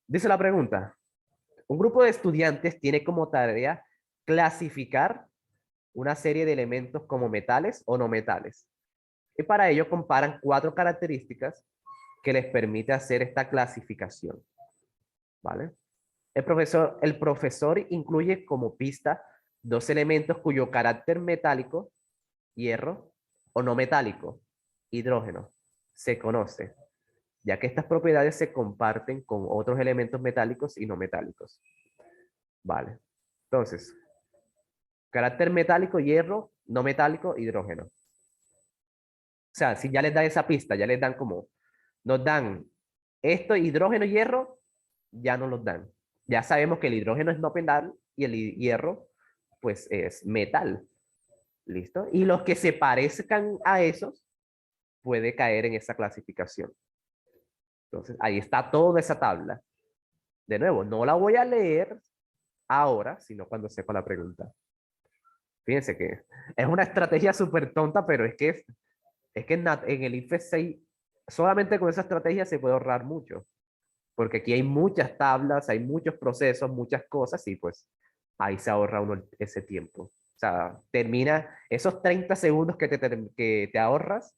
Dice la pregunta, un grupo de estudiantes tiene como tarea clasificar una serie de elementos como metales o no metales. Y para ello comparan cuatro características que les permite hacer esta clasificación, ¿vale? El profesor incluye como pista dos elementos cuyo carácter metálico, hierro, o no metálico, hidrógeno, se conoce, ya que estas propiedades se comparten con otros elementos metálicos y no metálicos. Vale. Entonces, carácter metálico, hierro, no metálico, hidrógeno. O sea, si ya les dan esa pista, ya les dan como, nos dan esto, hidrógeno, hierro, ya no los dan. Ya sabemos que el hidrógeno es no metal y el hierro, pues es metal. ¿Listo? Y los que se parezcan a esos, puede caer en esa clasificación. Entonces, ahí está toda esa tabla. De nuevo, no la voy a leer ahora, sino cuando sepa la pregunta. Fíjense que es una estrategia súper tonta, pero es que en el IFES 6, solamente con esa estrategia se puede ahorrar mucho, porque aquí hay muchas tablas, hay muchos procesos, muchas cosas, y pues ahí se ahorra uno ese tiempo. O sea, termina esos 30 segundos que te ahorras,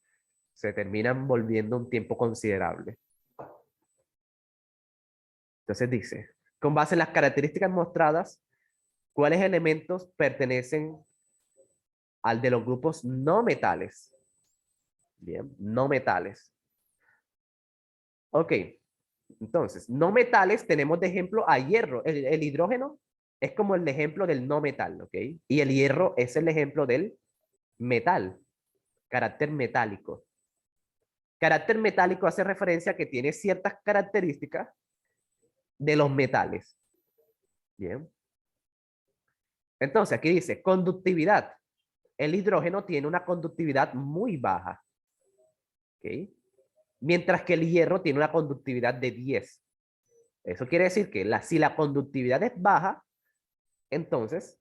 se terminan volviendo un tiempo considerable. Entonces dice, con base en las características mostradas, ¿cuáles elementos pertenecen al de los grupos no metales? Bien, no metales. Ok, entonces, no metales tenemos de ejemplo a hierro. El hidrógeno es como el ejemplo del no metal, ¿ok? Y el hierro es el ejemplo del metal, carácter metálico. Carácter metálico hace referencia a que tiene ciertas características de los metales. Bien. Entonces, aquí dice conductividad. El hidrógeno tiene una conductividad muy baja, ¿ok? Mientras que el hierro tiene una conductividad de 10. Eso quiere decir que si la conductividad es baja, entonces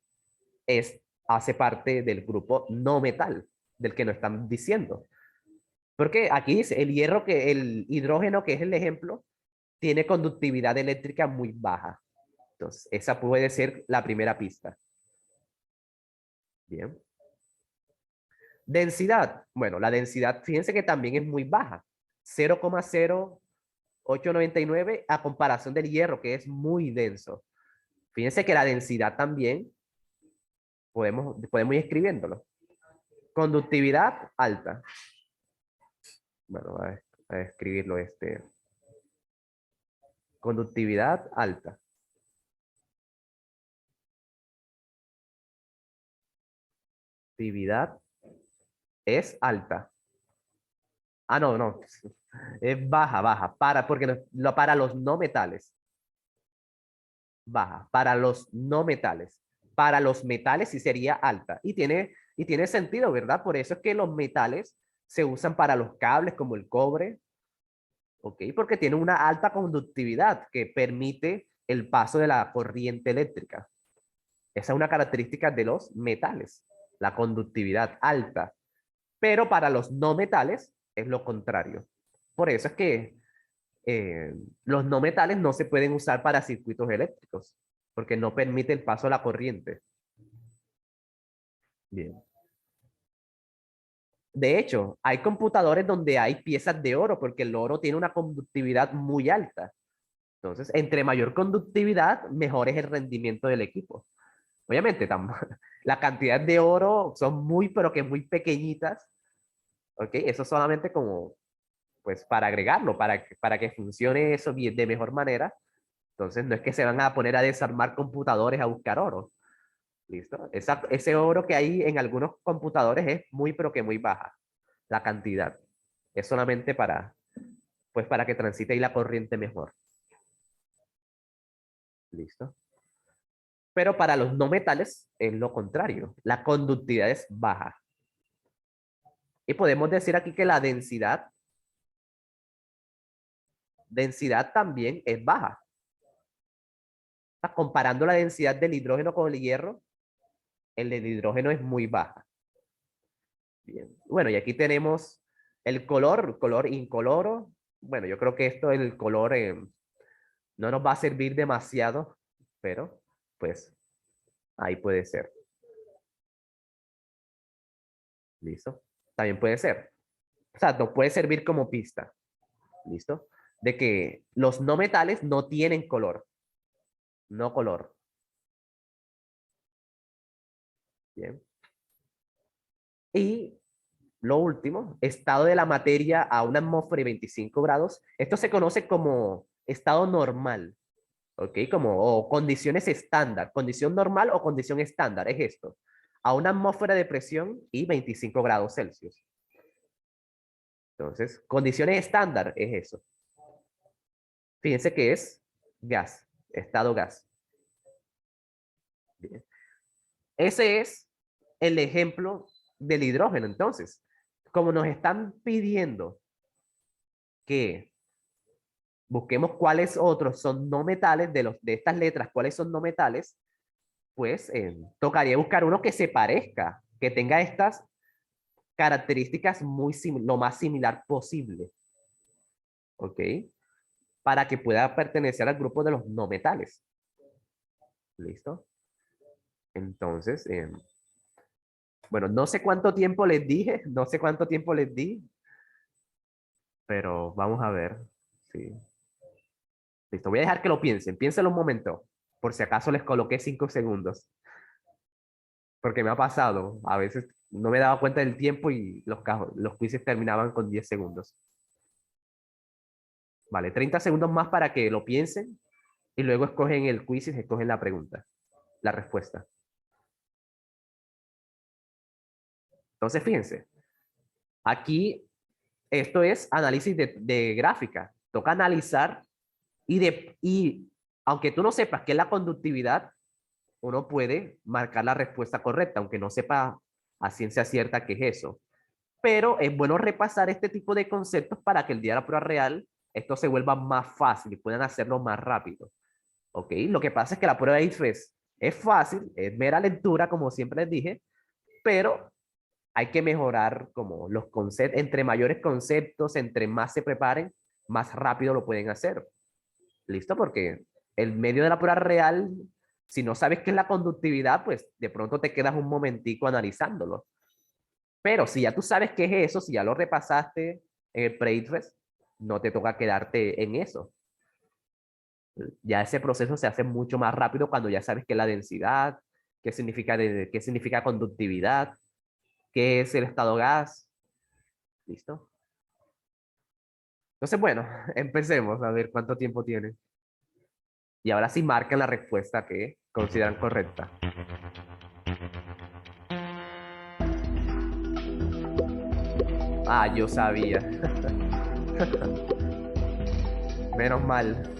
hace parte del grupo no metal, del que nos están diciendo. Porque aquí dice, el hidrógeno, que es el ejemplo, tiene conductividad eléctrica muy baja. Entonces, esa puede ser la primera pista. Bien. Densidad. Bueno, la densidad, fíjense que también es muy baja. 0,0899 a comparación del hierro, que es muy denso. Fíjense que la densidad también podemos ir escribiéndolo. Conductividad alta. Bueno, a escribirlo conductividad alta. Conductividad es alta. Ah, no, no. Es baja, baja. Porque para los no metales. Baja. Para los no metales. Para los metales sí sería alta. Y tiene sentido, ¿verdad? Por eso es que los metales se usan para los cables como el cobre, ¿ok? Porque tiene una alta conductividad que permite el paso de la corriente eléctrica. Esa es una característica de los metales, la conductividad alta. Pero para los no metales es lo contrario. Por eso es que los no metales no se pueden usar para circuitos eléctricos, porque no permite el paso de la corriente. Bien. De hecho, hay computadores donde hay piezas de oro, porque el oro tiene una conductividad muy alta. Entonces, entre mayor conductividad, mejor es el rendimiento del equipo. Obviamente, la cantidad de oro son muy, pero que muy pequeñitas. ¿Ok? Eso solamente como, pues, para agregarlo, para que funcione eso bien, de mejor manera. Entonces, no es que se van a poner a desarmar computadores a buscar oro. ¿Listo? Ese oro que hay en algunos computadores es muy, pero que muy baja, la cantidad. Es solamente pues, para que transite ahí la corriente mejor. ¿Listo? Pero para los no metales es lo contrario. La conductividad es baja. Y podemos decir aquí que la densidad también es baja. Comparando la densidad del hidrógeno con el hierro, el del hidrógeno es muy baja. Bien. Bueno, y aquí tenemos el color incoloro. Bueno, yo creo que esto es el color No nos va a servir demasiado, pero pues ahí puede ser. ¿Listo? También puede ser. O sea, nos puede servir como pista. ¿Listo? De que los no metales no tienen color. No color. Bien. Y lo último, estado de la materia a una atmósfera de 25 grados. Esto se conoce como estado normal. ¿Ok? Como o condiciones estándar. Condición normal o condición estándar. Es esto. A una atmósfera de presión y 25 grados Celsius. Entonces, condiciones estándar es eso. Fíjense que es gas, estado gas. Bien. Ese es el ejemplo del hidrógeno. Entonces, como nos están pidiendo que busquemos cuáles otros son no metales de estas letras, cuáles son no metales, pues tocaría buscar uno que se parezca, que tenga estas características lo más similar posible, ¿ok? Para que pueda pertenecer al grupo de los no metales. ¿Listo? Entonces, bueno, no sé cuánto tiempo les dije, no sé cuánto tiempo les di, pero vamos a ver. Sí. Listo, voy a dejar que lo piensen. Piénsenlo un momento, por si acaso les coloqué 5 segundos, porque me ha pasado. A veces no me daba cuenta del tiempo y los quizzes terminaban con 10 segundos. Vale, 30 segundos más para que lo piensen y luego escogen el quiz y se escogen la pregunta, la respuesta. Entonces, fíjense, aquí esto es análisis de gráfica. Toca analizar y aunque tú no sepas qué es la conductividad, uno puede marcar la respuesta correcta, aunque no sepa a ciencia cierta qué es eso. Pero es bueno repasar este tipo de conceptos para que el día de la prueba real esto se vuelva más fácil y puedan hacerlo más rápido. ¿Ok? Lo que pasa es que la prueba de IFES es fácil, es mera lectura, como siempre les dije, pero hay que mejorar como los conceptos, entre mayores conceptos, entre más se preparen, más rápido lo pueden hacer. ¿Listo? Porque el medio de la prueba real, si no sabes qué es la conductividad, pues de pronto te quedas un momentico analizándolo. Pero si ya tú sabes qué es eso, si ya lo repasaste en el pre-IFES, no te toca quedarte en eso. Ya ese proceso se hace mucho más rápido cuando ya sabes qué es la densidad, qué significa conductividad, qué es el estado gas. ¿Listo? Entonces, bueno, empecemos a ver cuánto tiempo tiene. Y ahora sí marcan la respuesta que consideran correcta. Ah, yo sabía. Menos mal.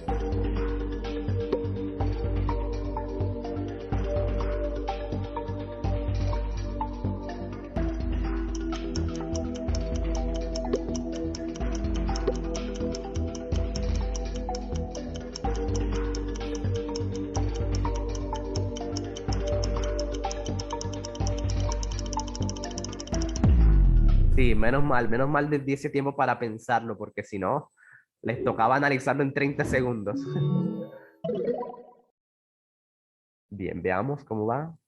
Sí, menos mal les di ese tiempo para pensarlo, porque si no, les tocaba analizarlo en 30 segundos. Bien, veamos cómo va.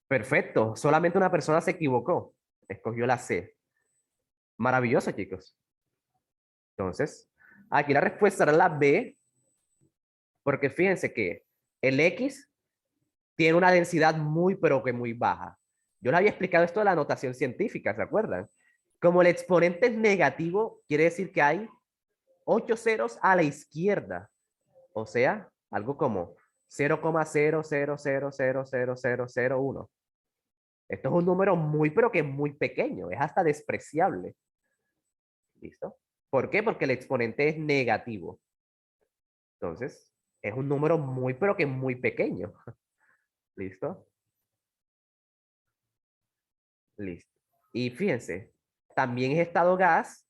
Perfecto, solamente una persona se equivocó. Escogió la C. Maravilloso, chicos. Entonces, aquí la respuesta era la B, porque fíjense que el X tiene una densidad muy, pero que muy baja. Yo les había explicado esto de la notación científica, ¿se acuerdan? Como el exponente es negativo, quiere decir que hay 8 ceros a la izquierda. O sea, algo como 0,000000001. Esto es un número muy, pero que muy pequeño, es hasta despreciable. ¿Listo? ¿Por qué? Porque el exponente es negativo. Entonces, es un número muy, pero que muy pequeño. ¿Listo? Listo. Y fíjense, también es estado gas,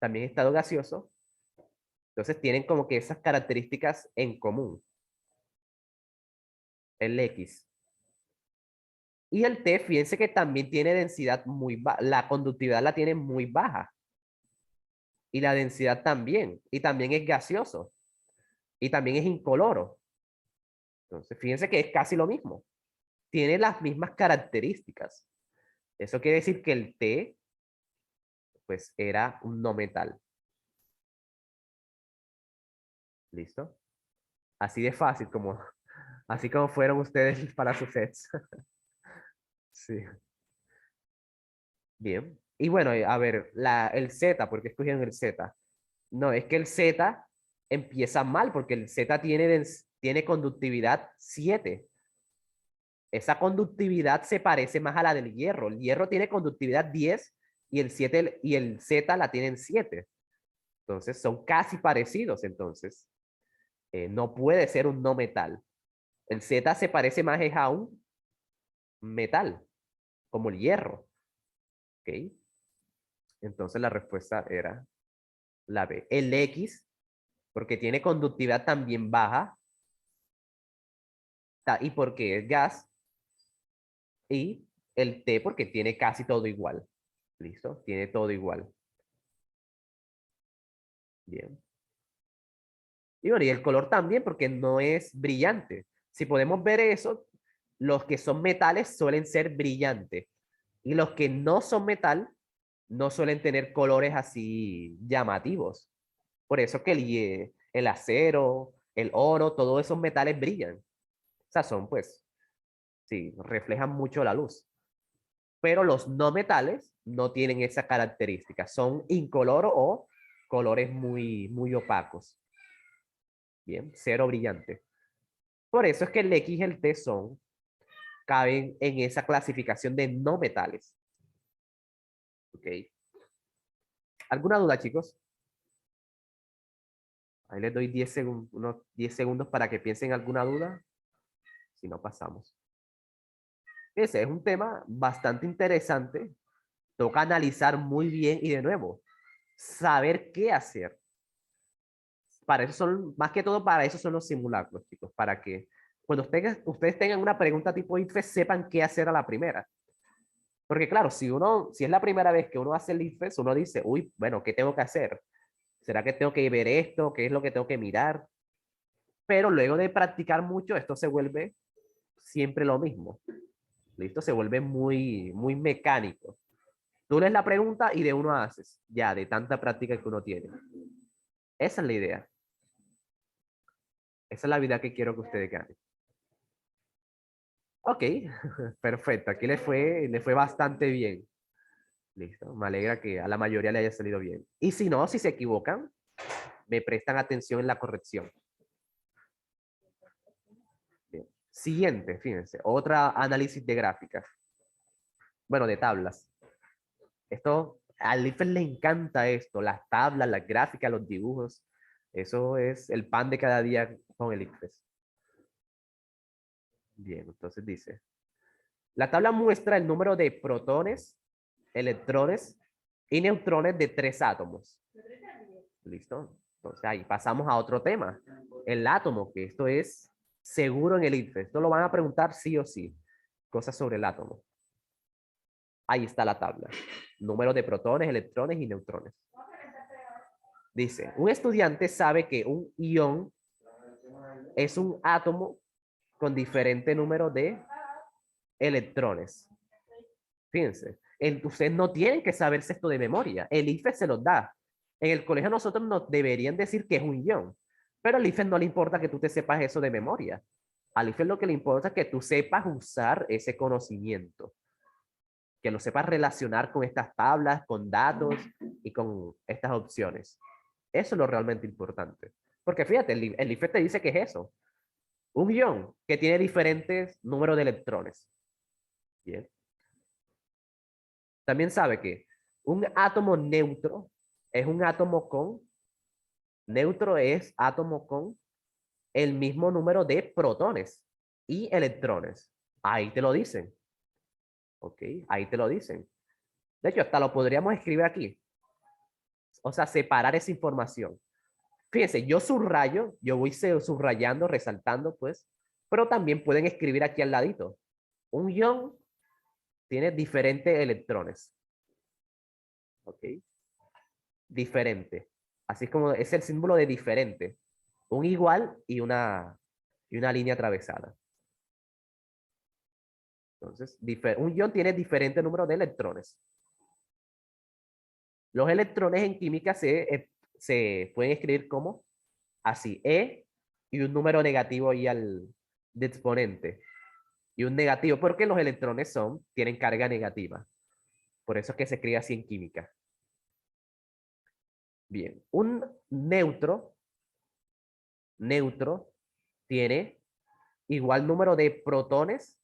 también es estado gaseoso. Entonces, tienen como que esas características en común. El X. Y el T, fíjense que también tiene densidad muy baja, la conductividad la tiene muy baja. Y la densidad también. Y también es gaseoso. Y también es incoloro. Entonces, fíjense que es casi lo mismo. Tiene las mismas características. Eso quiere decir que el té, pues, era un no metal. ¿Listo? Así de fácil como, así como fueron ustedes para sus sets. Sí. Bien. Y bueno, a ver, el Z, ¿por qué escogieron el Z? No, es que el Z empieza mal porque el Z tiene conductividad 7. Esa conductividad se parece más a la del hierro. El hierro tiene conductividad 10 y el 7 y el Z la tienen 7. Entonces son casi parecidos. Entonces no puede ser un no metal. El Z se parece más a un metal, como el hierro. ¿Ok? Entonces la respuesta era la B. El X, porque tiene conductividad también baja, y porque es gas, y el T porque tiene casi todo igual. ¿Listo? Tiene todo igual. Bien. Y bueno, y el color también porque no es brillante. Si podemos ver eso, los que son metales suelen ser brillantes. Y los que no son metal no suelen tener colores así llamativos. Por eso que el acero, el oro, todos esos metales brillan. O sea, son pues, sí, reflejan mucho la luz. Pero los no metales no tienen esa característica. Son incoloros o colores muy, muy opacos. Bien, cero brillante. Por eso es que el X y el T caben en esa clasificación de no metales. ¿Ok? ¿Alguna duda, chicos? Ahí les doy 10 segundos, unos 10 segundos para que piensen alguna duda. Si no, pasamos. Ese es un tema bastante interesante. Toca analizar muy bien y de nuevo, saber qué hacer. Para eso son, más que todo para eso son los simulacros, chicos, para que cuando ustedes tengan una pregunta tipo IFES sepan qué hacer a la primera. Porque claro, si es la primera vez que uno hace el IFES, uno dice, uy, bueno, ¿qué tengo que hacer? ¿Será que tengo que ver esto? ¿Qué es lo que tengo que mirar? Pero luego de practicar mucho, esto se vuelve siempre lo mismo. ¿Listo? Se vuelve muy, muy mecánico. Tú lees la pregunta y de uno haces, ya, de tanta práctica que uno tiene. Esa es la idea. Esa es la vida que quiero que ustedes ganen. Ok, perfecto. Aquí le fue bastante bien. Listo. Me alegra que a la mayoría le haya salido bien. Y si no, si se equivocan, me prestan atención en la corrección. Bien. Siguiente, fíjense, otra análisis de gráficas. Bueno, de tablas. Esto, al IFES le encanta esto, las tablas, las gráficas, los dibujos. Eso es el pan de cada día con el IFES. Bien, entonces dice, la tabla muestra el número de protones, electrones y neutrones de 3 átomos. ¿Listo? Entonces ahí pasamos a otro tema. El átomo, que esto es seguro en el IFES. Esto lo van a preguntar sí o sí. Cosas sobre el átomo. Ahí está la tabla. Número de protones, electrones y neutrones. Dice, un estudiante sabe que un ion es un átomo con diferente número de electrones. Fíjense, ustedes no tienen que saberse esto de memoria. El IFES se los da. En el colegio nosotros nos deberían decir que es un ion, pero al IFES no le importa que tú te sepas eso de memoria. Al IFES lo que le importa es que tú sepas usar ese conocimiento, que lo sepas relacionar con estas tablas, con datos y con estas opciones. Eso es lo realmente importante. Porque fíjate, el IFES te dice que es eso. Un ion que tiene diferentes números de electrones. Bien. También sabe que un átomo neutro es un átomo neutro es átomo con el mismo número de protones y electrones. Ahí te lo dicen. ¿Ok? Ahí te lo dicen. De hecho, hasta lo podríamos escribir aquí. O sea, separar esa información. Fíjense, yo subrayo, yo voy subrayando, resaltando, pues, pero también pueden escribir aquí al ladito. Un ion tiene diferentes electrones. ¿Ok? diferente. Así como es el símbolo de diferente. Un igual y una línea atravesada. Entonces, un ion tiene diferente número de electrones. Los electrones en química se pueden escribir como así, E y un número negativo ahí de exponente. Y un negativo, porque los electrones tienen carga negativa. Por eso es que se escribe así en química. Bien, un neutro tiene igual número de protones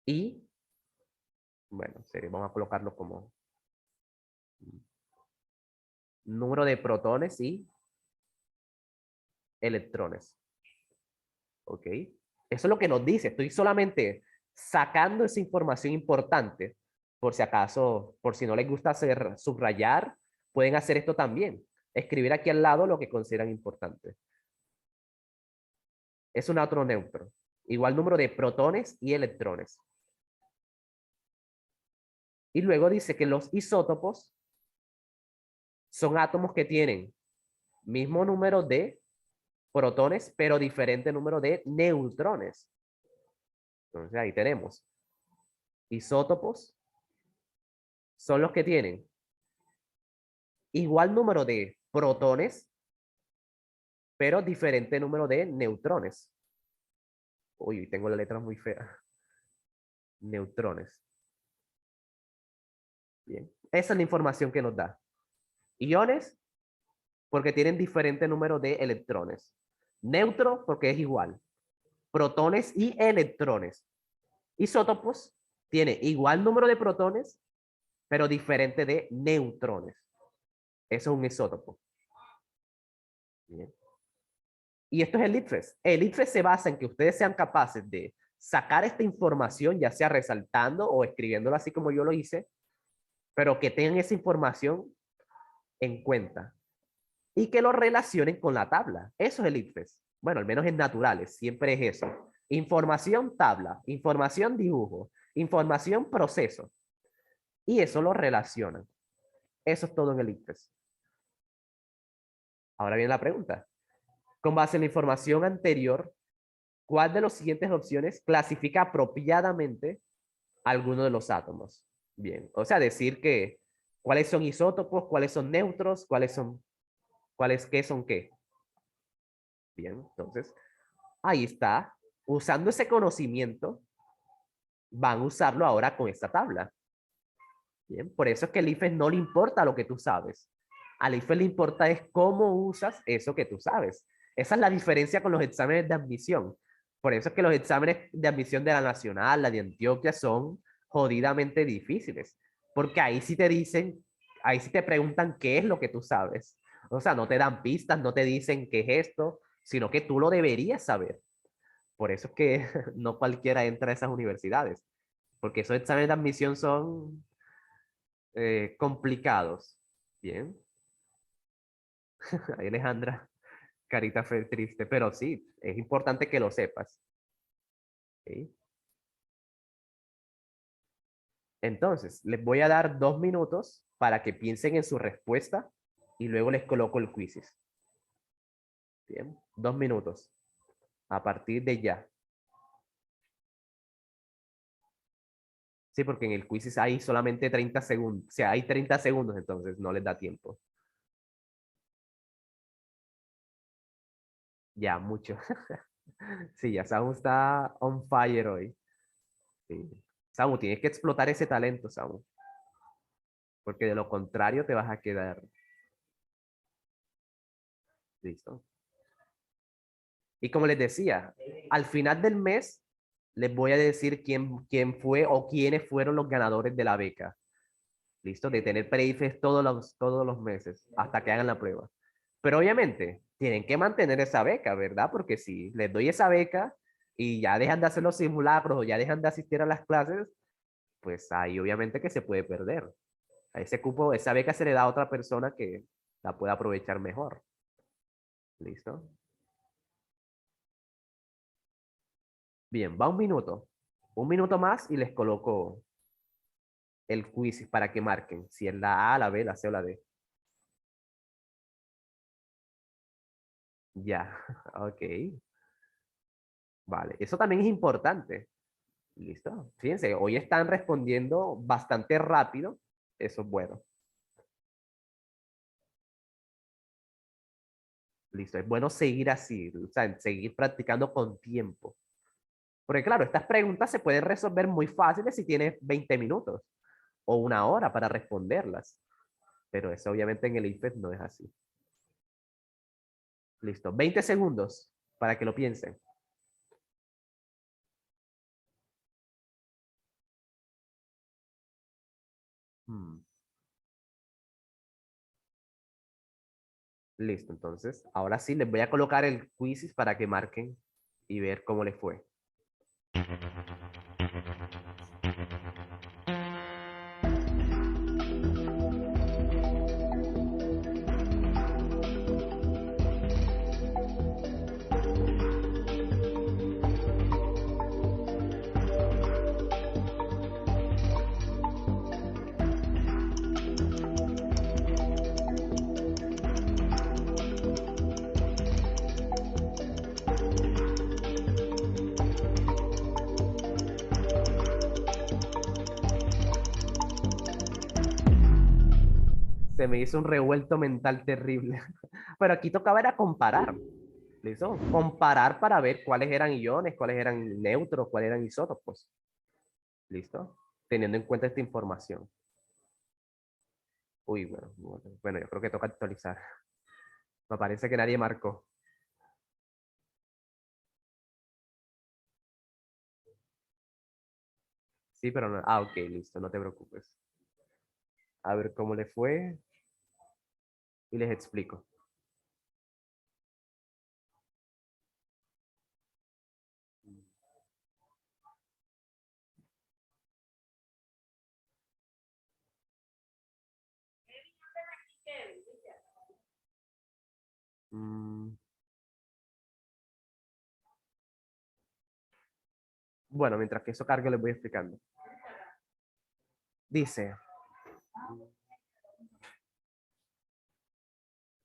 y, bueno, vamos a colocarlo como número de protones y electrones. ¿Ok? Eso es lo que nos dice. Estoy solamente sacando esa información importante. Por si acaso, por si no les gusta hacer subrayar, pueden hacer esto también. Escribir aquí al lado lo que consideran importante. Es un átomo neutro. Igual número de protones y electrones. Y luego dice que los isótopos son átomos que tienen mismo número de protones, pero diferente número de neutrones. Entonces ahí tenemos. Isótopos son los que tienen igual número de protones, pero diferente número de neutrones. Uy, tengo la letra muy fea. Neutrones. Bien. Esa es la información que nos da. Iones, porque tienen diferente número de electrones. Neutro, porque es igual. Protones y electrones. Isótopos, tiene igual número de protones, pero diferente de neutrones. Eso es un isótopo. Bien. Y esto es el IFES. El IFES se basa en que ustedes sean capaces de sacar esta información, ya sea resaltando o escribiéndolo así como yo lo hice, pero que tengan esa información en cuenta y que lo relacionen con la tabla. Eso es el IFES. Bueno, al menos en naturales, siempre es eso. Información tabla, información dibujo, información proceso. Y eso lo relacionan. Eso es todo en el IFES. Ahora viene la pregunta. Con base en la información anterior, ¿cuál de las siguientes opciones clasifica apropiadamente alguno de los átomos? Bien, o sea, decir que cuáles son isótopos, cuáles son neutros, cuáles qué son qué. Bien, entonces, ahí está. Usando ese conocimiento, van a usarlo ahora con esta tabla. Bien, por eso es que al IFES no le importa lo que tú sabes. Al IFES le importa es cómo usas eso que tú sabes. Esa es la diferencia con los exámenes de admisión. Por eso es que los exámenes de admisión de la Nacional, la de Antioquia, son jodidamente difíciles. Porque ahí sí te dicen, ahí sí te preguntan qué es lo que tú sabes. O sea, no te dan pistas, no te dicen qué es esto, sino que tú lo deberías saber. Por eso es que no cualquiera entra a esas universidades. Porque esos exámenes de admisión son complicados. Bien. Ahí Alejandra, carita fe triste, pero sí, es importante que lo sepas. ¿Sí? Entonces, les voy a dar 2 minutos para que piensen en su respuesta y luego les coloco el quizzes. Bien, 2 minutos a partir de ya. Sí, porque en el quizzes hay solamente 30 segundos, o sea, hay 30 segundos, entonces no les da tiempo. Ya, mucho. Sí, ya Samu está on fire hoy. Sí. Samu, tienes que explotar ese talento, Samu, porque de lo contrario te vas a quedar. Listo. Y como les decía, al final del mes les voy a decir quién fue o quiénes fueron los ganadores de la beca. Listo, de tener pre todos los meses hasta que hagan la prueba. Pero obviamente tienen que mantener esa beca, ¿verdad? Porque si les doy esa beca y ya dejan de hacer los simulacros o ya dejan de asistir a las clases, pues ahí obviamente que se puede perder. A ese cupo, esa beca se le da a otra persona que la pueda aprovechar mejor. ¿Listo? Bien, va un minuto. Un minuto más y les coloco el quiz para que marquen si es la A, la B, la C o la D. Ya, ok. Vale, eso también es importante. Listo. Fíjense, hoy están respondiendo bastante rápido. Eso es bueno. Listo. Es bueno seguir así, o sea, seguir practicando con tiempo. Porque claro, estas preguntas se pueden resolver muy fáciles si tienes 20 minutos o una hora para responderlas. Pero eso obviamente en el IFES no es así. Listo. 20 segundos para que lo piensen. Hmm. Listo, entonces, ahora sí les voy a colocar el quizzes para que marquen y ver cómo les fue. Se me hizo un revuelto mental terrible. Pero aquí tocaba era comparar. ¿Listo? Comparar para ver cuáles eran iones, cuáles eran neutros, cuáles eran isótopos. ¿Listo? Teniendo en cuenta esta información. Uy, bueno, yo creo que toca actualizar. Me parece que nadie marcó. Sí, pero no. Ah, ok, listo, no te preocupes. A ver cómo le fue y les explico. Mm, bueno, mientras que eso cargue, les voy explicando. Dice,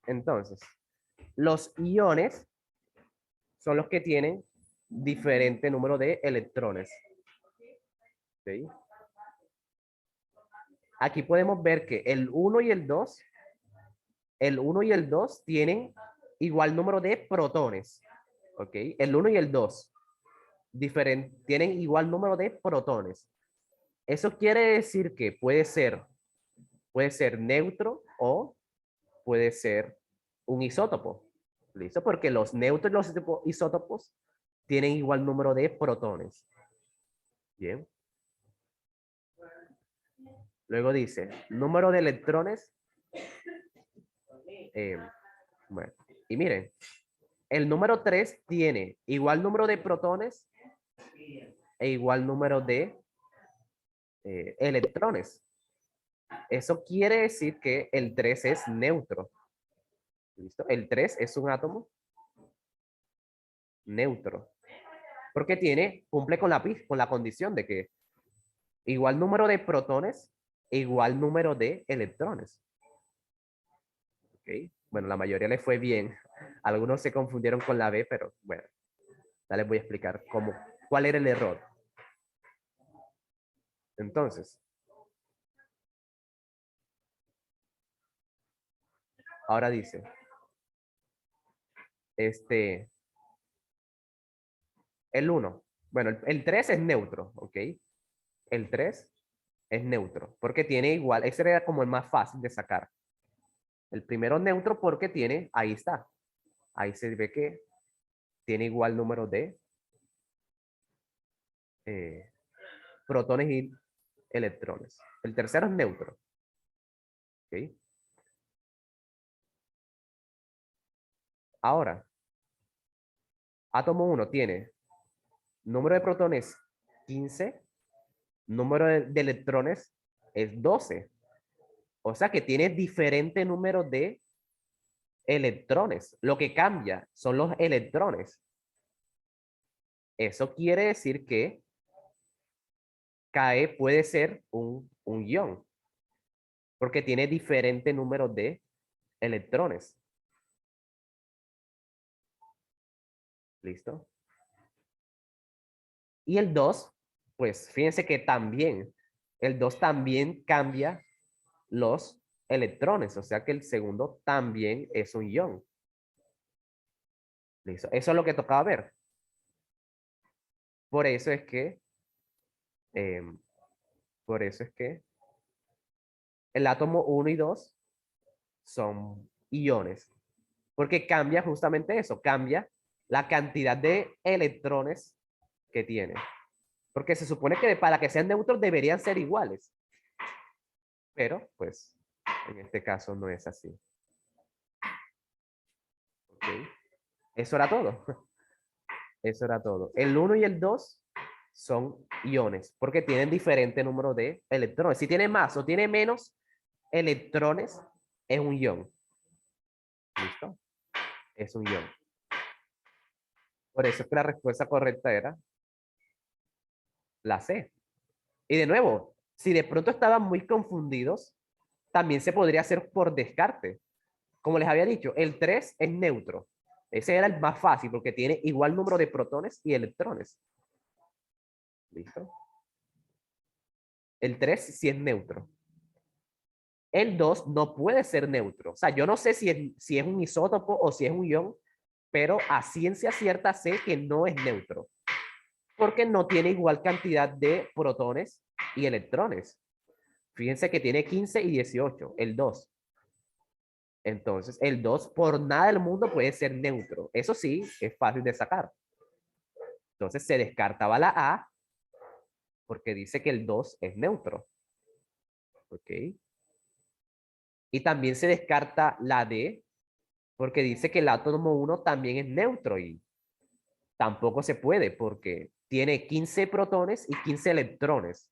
entonces, los iones son los que tienen diferente número de electrones. ¿Sí? Aquí podemos ver que el uno y el 2 tienen igual número de protones. ¿Ok? El uno y el 2 tienen igual número de protones. Eso quiere decir que puede ser neutro o puede ser un isótopo. ¿Listo? Porque los neutros y los isótopos tienen igual número de protones. Bien. Luego dice, número de electrones. eh, bueno, y miren, el número 3 tiene igual número de protones e igual número de electrones. Eso quiere decir que el 3 es neutro. ¿Listo? El 3 es un átomo neutro. Porque cumple con la condición de que igual número de protones, igual número de electrones. ¿Ok? Bueno, la mayoría le fue bien. Algunos se confundieron con la B, pero bueno, ya les voy a explicar cuál era el error. Entonces, ahora dice, este, el uno. Bueno, el 3 es neutro, ¿ok? El 3 es neutro, porque tiene igual, ese era como el más fácil de sacar. El primero neutro porque ahí está, ahí se ve que tiene igual número de eh, protones y electrones. El tercero es neutro, ¿ok? Ahora, átomo uno tiene número de protones 15, número de electrones es 12. O sea que tiene diferente número de electrones. Lo que cambia son los electrones. Eso quiere decir que KE puede ser un un ion, porque tiene diferente número de electrones. ¿Listo? Y el 2, pues fíjense que también, el 2 también cambia los electrones, o sea que el segundo también es un ion. ¿Listo? Eso es lo que tocaba ver. Por eso es que, em, por eso es que el átomo 1 y 2 son iones, porque cambia justamente eso, cambia la cantidad de electrones que tiene. Porque se supone que para que sean neutros deberían ser iguales, pero pues en este caso no es así. ¿Ok? Eso era todo. Eso era todo. El 1 y el 2 son iones, porque tienen diferente número de electrones. Si tiene más o tiene menos electrones, es un ion. ¿Listo? Es un ion. Por eso es que la respuesta correcta era la C. Y de nuevo, si de pronto estaban muy confundidos, también se podría hacer por descarte. Como les había dicho, el 3 es neutro. Ese era el más fácil porque tiene igual número de protones y electrones. ¿Listo? El 3 sí es neutro. El 2 no puede ser neutro. O sea, yo no sé si es un isótopo o si es un ion, pero a ciencia cierta sé que no es neutro. Porque no tiene igual cantidad de protones y electrones. Fíjense que tiene 15 y 18, el 2. Entonces, el 2 por nada del mundo puede ser neutro. Eso sí, es fácil de sacar. Entonces, se descartaba la A porque dice que el 2 es neutro. ¿Ok? Y también se descarta la D porque dice que el átomo 1 también es neutro y tampoco se puede porque tiene 15 protones y 15 electrones.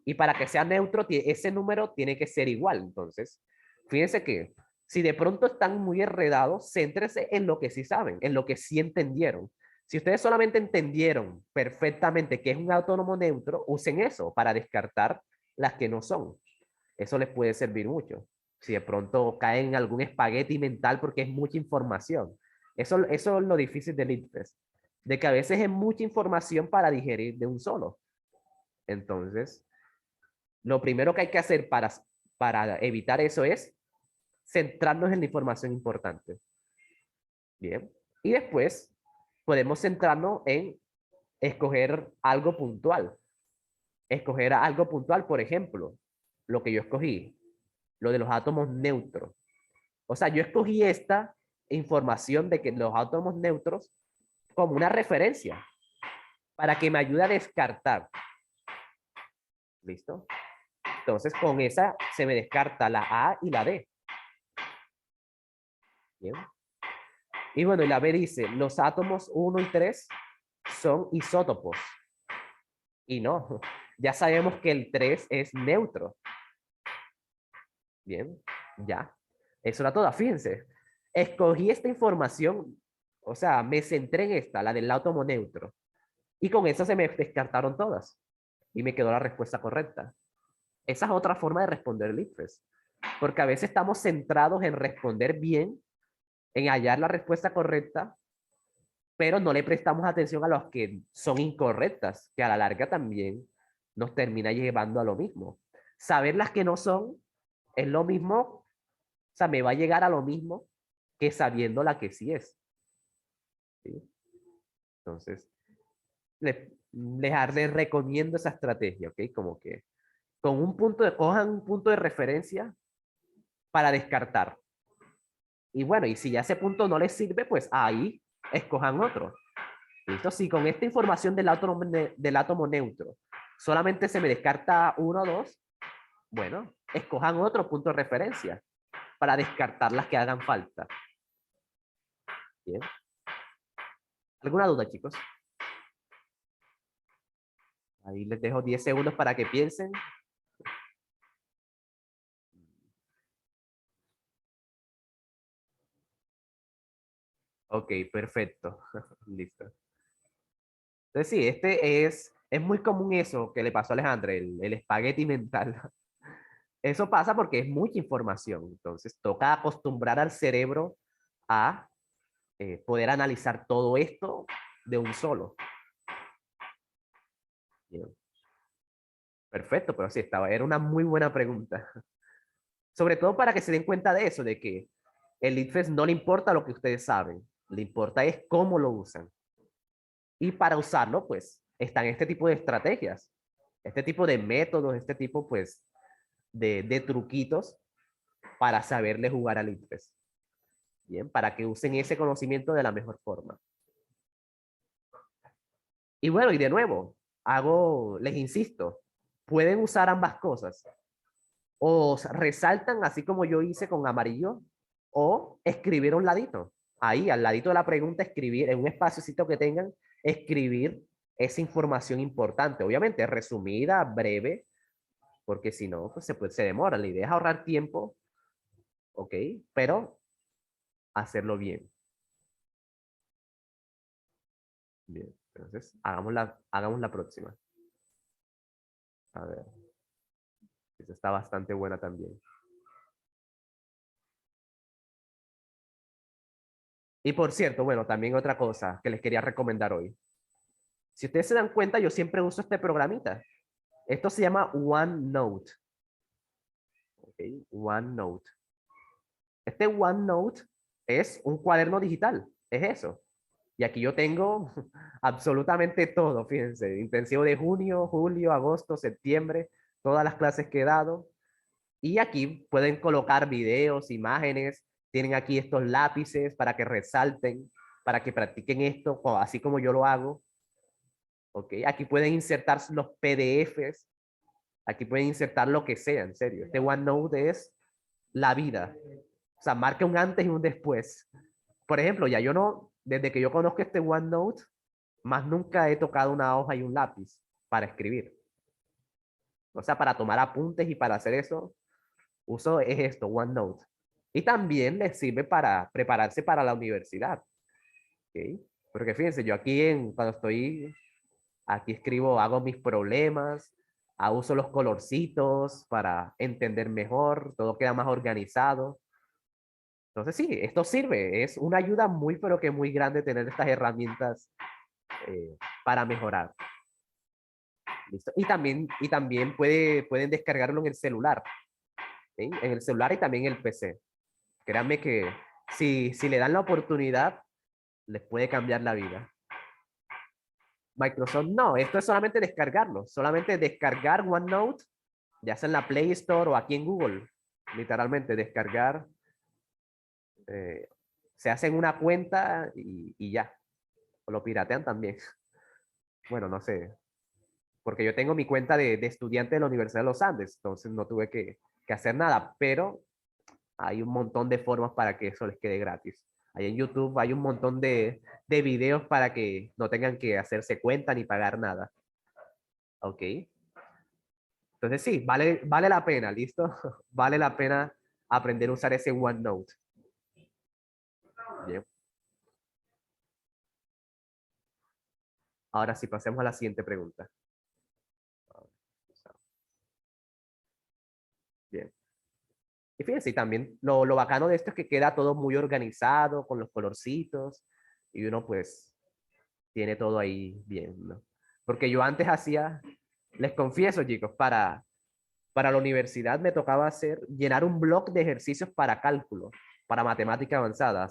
Y para que sea neutro, ese número tiene que ser igual. Entonces, fíjense que si de pronto están muy enredados, céntrese en lo que sí saben, en lo que sí entendieron. Si ustedes solamente entendieron perfectamente que es un autónomo neutro, usen eso para descartar las que no son. Eso les puede servir mucho. Si de pronto caen en algún espagueti mental porque es mucha información. Eso es lo difícil del ITFES, de que a veces es mucha información para digerir de un solo. Entonces, lo primero que hay que hacer para evitar eso es centrarnos en la información importante. Bien. Y después podemos centrarnos en escoger algo puntual. Escoger algo puntual, por ejemplo, lo que yo escogí, lo de los átomos neutros. O sea, yo escogí esta información de que los átomos neutros como una referencia para que me ayude a descartar. ¿Listo? Entonces, con esa se me descarta la A y la D. Bien. Y bueno, y la B dice, los átomos 1 y 3 son isótopos. Y no, ya sabemos que el 3 es neutro. Bien, ya. Eso era todo. Fíjense, escogí esta información, o sea, me centré en esta, la del átomo neutro. Y con eso se me descartaron todas. Y me quedó la respuesta correcta. Esa es otra forma de responder el ICFES. Porque a veces estamos centrados en responder bien, en hallar la respuesta correcta, pero no le prestamos atención a los que son incorrectas, que a la larga también nos termina llevando a lo mismo. Saber las que no son es lo mismo, o sea, me va a llegar a lo mismo que sabiendo la que sí es. ¿Sí? Entonces, les recomiendo esa estrategia, ¿ok? Como que con un punto cojan un punto de referencia para descartar. Y bueno, y si ya ese punto no les sirve, pues ahí escojan otro. ¿Listo? Si con esta información del átomo neutro solamente se me descarta uno o dos, bueno, escojan otro punto de referencia para descartar las que hagan falta. Bien. ¿Alguna duda, chicos? Ahí les dejo 10 segundos para que piensen. Ok, perfecto. Listo. Entonces sí, es muy común eso que le pasó a Alejandro, el espagueti mental. Eso pasa porque es mucha información. Entonces, toca acostumbrar al cerebro a poder analizar todo esto de un solo. Bien. Perfecto, pero sí, era una muy buena pregunta. Sobre todo para que se den cuenta de eso, de que el ITFES no le importa lo que ustedes saben, le importa es cómo lo usan. Y para usarlo, pues, están este tipo de estrategias, este tipo de métodos, este tipo, pues, de truquitos para saberle jugar al ITFES. Bien, para que usen ese conocimiento de la mejor forma. Y bueno, y de nuevo, les insisto, pueden usar ambas cosas. O resaltan así como yo hice con amarillo, o escribir a un ladito. Ahí, al ladito de la pregunta, escribir, en un espaciocito que tengan, escribir esa información importante. Obviamente, resumida, breve, porque si no, pues se demora. La idea es ahorrar tiempo, ¿ok? Pero hacerlo bien. Bien, entonces hagamos la próxima. A ver, esta está bastante buena también. Y por cierto, bueno, también otra cosa que les quería recomendar hoy. Si ustedes se dan cuenta, yo siempre uso este programita. Esto se llama OneNote. ¿Okay? OneNote. Este OneNote es un cuaderno digital. Es eso. Y aquí yo tengo absolutamente todo, fíjense. Intensivo de junio, julio, agosto, septiembre, todas las clases que he dado. Y aquí pueden colocar videos, imágenes. Tienen aquí estos lápices para que resalten, para que practiquen esto, así como yo lo hago. ¿Ok? Aquí pueden insertar los PDFs. Aquí pueden insertar lo que sea, en serio. Este OneNote es la vida. O sea, marca un antes y un después. Por ejemplo, ya yo no, desde que yo conozco este OneNote, más nunca he tocado una hoja y un lápiz para escribir. O sea, para tomar apuntes y para hacer eso, uso es esto, OneNote. Y también les sirve para prepararse para la universidad. ¿Ok? Porque fíjense, yo aquí cuando estoy, aquí escribo, hago mis problemas, uso los colorcitos para entender mejor, todo queda más organizado. Entonces sí, esto sirve, es una ayuda muy, pero que muy grande tener estas herramientas para mejorar. ¿Listo? Y también pueden descargarlo en el celular, ¿sí? En el celular y también en el PC. Créanme que si le dan la oportunidad, les puede cambiar la vida. Microsoft, no, esto es solamente descargarlo, solamente descargar OneNote, ya sea en la Play Store o aquí en Google, literalmente descargar, eh, se hacen una cuenta y ya, o lo piratean también. Bueno, no sé, porque yo tengo mi cuenta de estudiante de la Universidad de los Andes, entonces no tuve que hacer nada, pero hay un montón de formas para que eso les quede gratis. Ahí en YouTube hay un montón de videos para que no tengan que hacerse cuenta ni pagar nada. ¿Ok? Entonces sí, vale la pena, ¿listo? Vale la pena aprender a usar ese OneNote. Bien. Ahora sí, pasemos a la siguiente pregunta. Bien. Y fíjense, y también lo bacano de esto es que queda todo muy organizado con los colorcitos y uno pues tiene todo ahí bien, ¿no? Porque yo antes hacía, les confieso chicos, para la universidad me tocaba llenar un blog de ejercicios para cálculo, para matemática avanzada,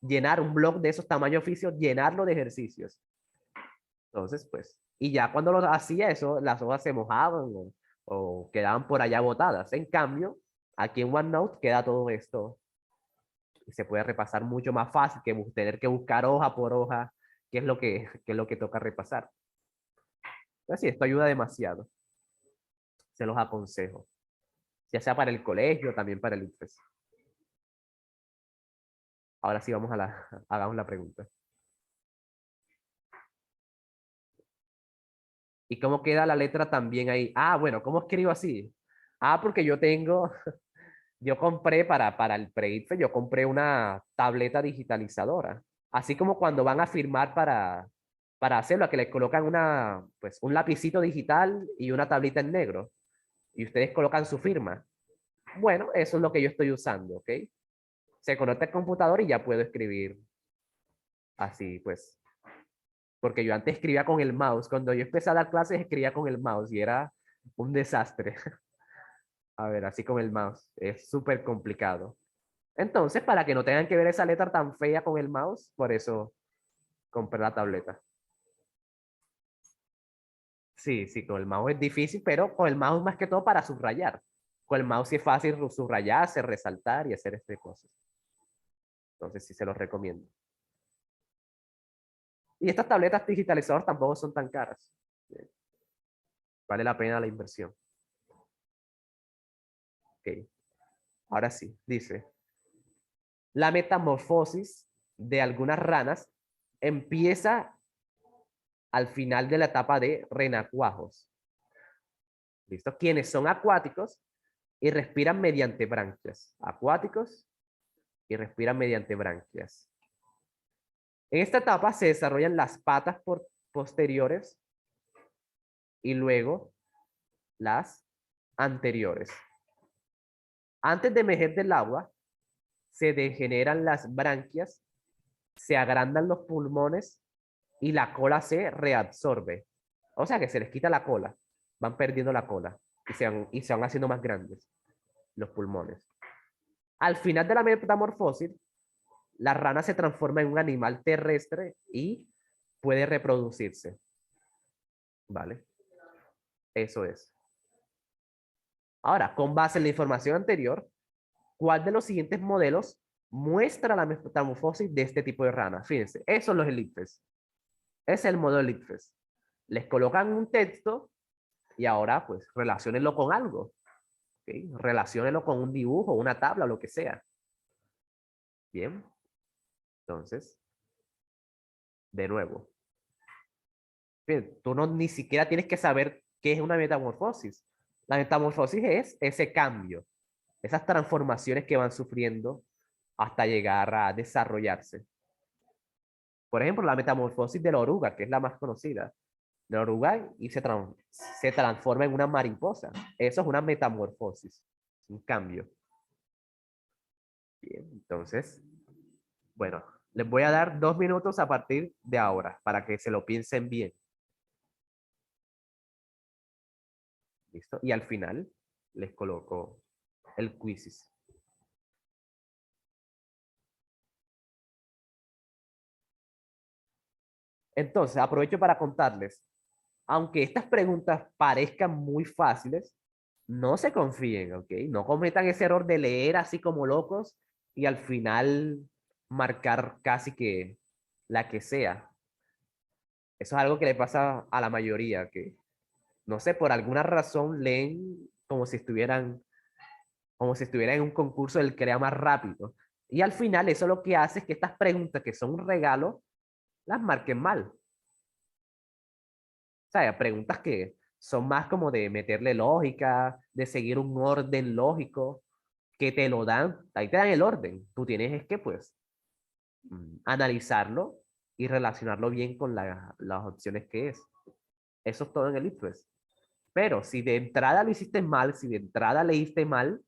llenar un blog de esos tamaños oficios, llenarlo de ejercicios. Entonces, pues, y ya cuando lo hacía eso, las hojas se mojaban o quedaban por allá botadas. En cambio, aquí en OneNote queda todo esto y se puede repasar mucho más fácil que tener que buscar hoja por hoja qué es lo que toca repasar. Entonces, sí, esto ayuda demasiado. Se los aconsejo. Ya sea para el colegio, también para el ICFES. Ahora sí, hagamos la pregunta. ¿Y cómo queda la letra también ahí? Ah, bueno, ¿cómo escribo así? Ah, porque yo compré para el pre yo compré una tableta digitalizadora. Así como cuando van a firmar para hacerlo, que le colocan pues, un lapicito digital y una tablita en negro. y ustedes colocan su firma. Bueno, eso es lo que yo estoy usando, ¿ok? Se conecta al computador y ya puedo escribir así, pues. Porque yo antes escribía con el mouse. Cuando yo empecé a dar clases, escribía con el mouse y era un desastre. A ver, así con el mouse. Es súper complicado. Entonces, para que no tengan que ver esa letra tan fea con el mouse, por eso compré la tableta. Sí, sí, con el mouse es difícil, pero con el mouse más que todo para subrayar. Con el mouse sí es fácil subrayar, hacer resaltar y hacer este cosas. Entonces sí se los recomiendo. Y estas tabletas digitalizadoras tampoco son tan caras. Vale la pena la inversión. Ok, ahora sí, dice, la metamorfosis de algunas ranas empieza al final de la etapa de renacuajos. ¿Listo? Quienes son acuáticos y respiran mediante branquias. Acuáticos y respiran mediante branquias. En esta etapa se desarrollan las patas posteriores y luego las anteriores. Antes de emerger del agua, se degeneran las branquias, se agrandan los pulmones y la cola se reabsorbe. O sea que se les quita la cola, van perdiendo la cola y se van haciendo más grandes los pulmones. Al final de la metamorfosis, la rana se transforma en un animal terrestre y puede reproducirse. ¿Vale? Eso es. Ahora, con base en la información anterior, ¿cuál de los siguientes modelos muestra la metamorfosis de este tipo de rana? Fíjense, esos son los elipses. Ese es el modelo elipses. Les colocan un texto y ahora pues relaciónenlo con algo. ¿Okay? Relaciónenlo con un dibujo, una tabla, lo que sea. Bien. Entonces, de nuevo. Bien, tú no ni siquiera tienes que saber qué es una metamorfosis. La metamorfosis es ese cambio, esas transformaciones que van sufriendo hasta llegar a desarrollarse. Por ejemplo, la metamorfosis de la oruga, que es la más conocida. La oruga y se transforma en una mariposa. Eso es una metamorfosis, un cambio. Bien, entonces, bueno, les voy a dar 2 minutos a partir de ahora para que se lo piensen bien. ¿Listo? Y al final les coloco el quizzes. Entonces, aprovecho para contarles, aunque estas preguntas parezcan muy fáciles, no se confíen, ¿ok? No cometan ese error de leer así como locos y al final marcar casi que la que sea. Eso es algo que le pasa a la mayoría, que no sé, por alguna razón leen como si estuvieran en un concurso del que lea más rápido. Y al final eso lo que hace es que estas preguntas que son un regalo, las marquen mal. O sea, preguntas que son más como de meterle lógica, de seguir un orden lógico, que te lo dan, ahí te dan el orden. Tú tienes es que, pues, analizarlo y relacionarlo bien con las opciones que es. Eso es todo en el IFES. Pero si de entrada lo hiciste mal, si de entrada leíste mal,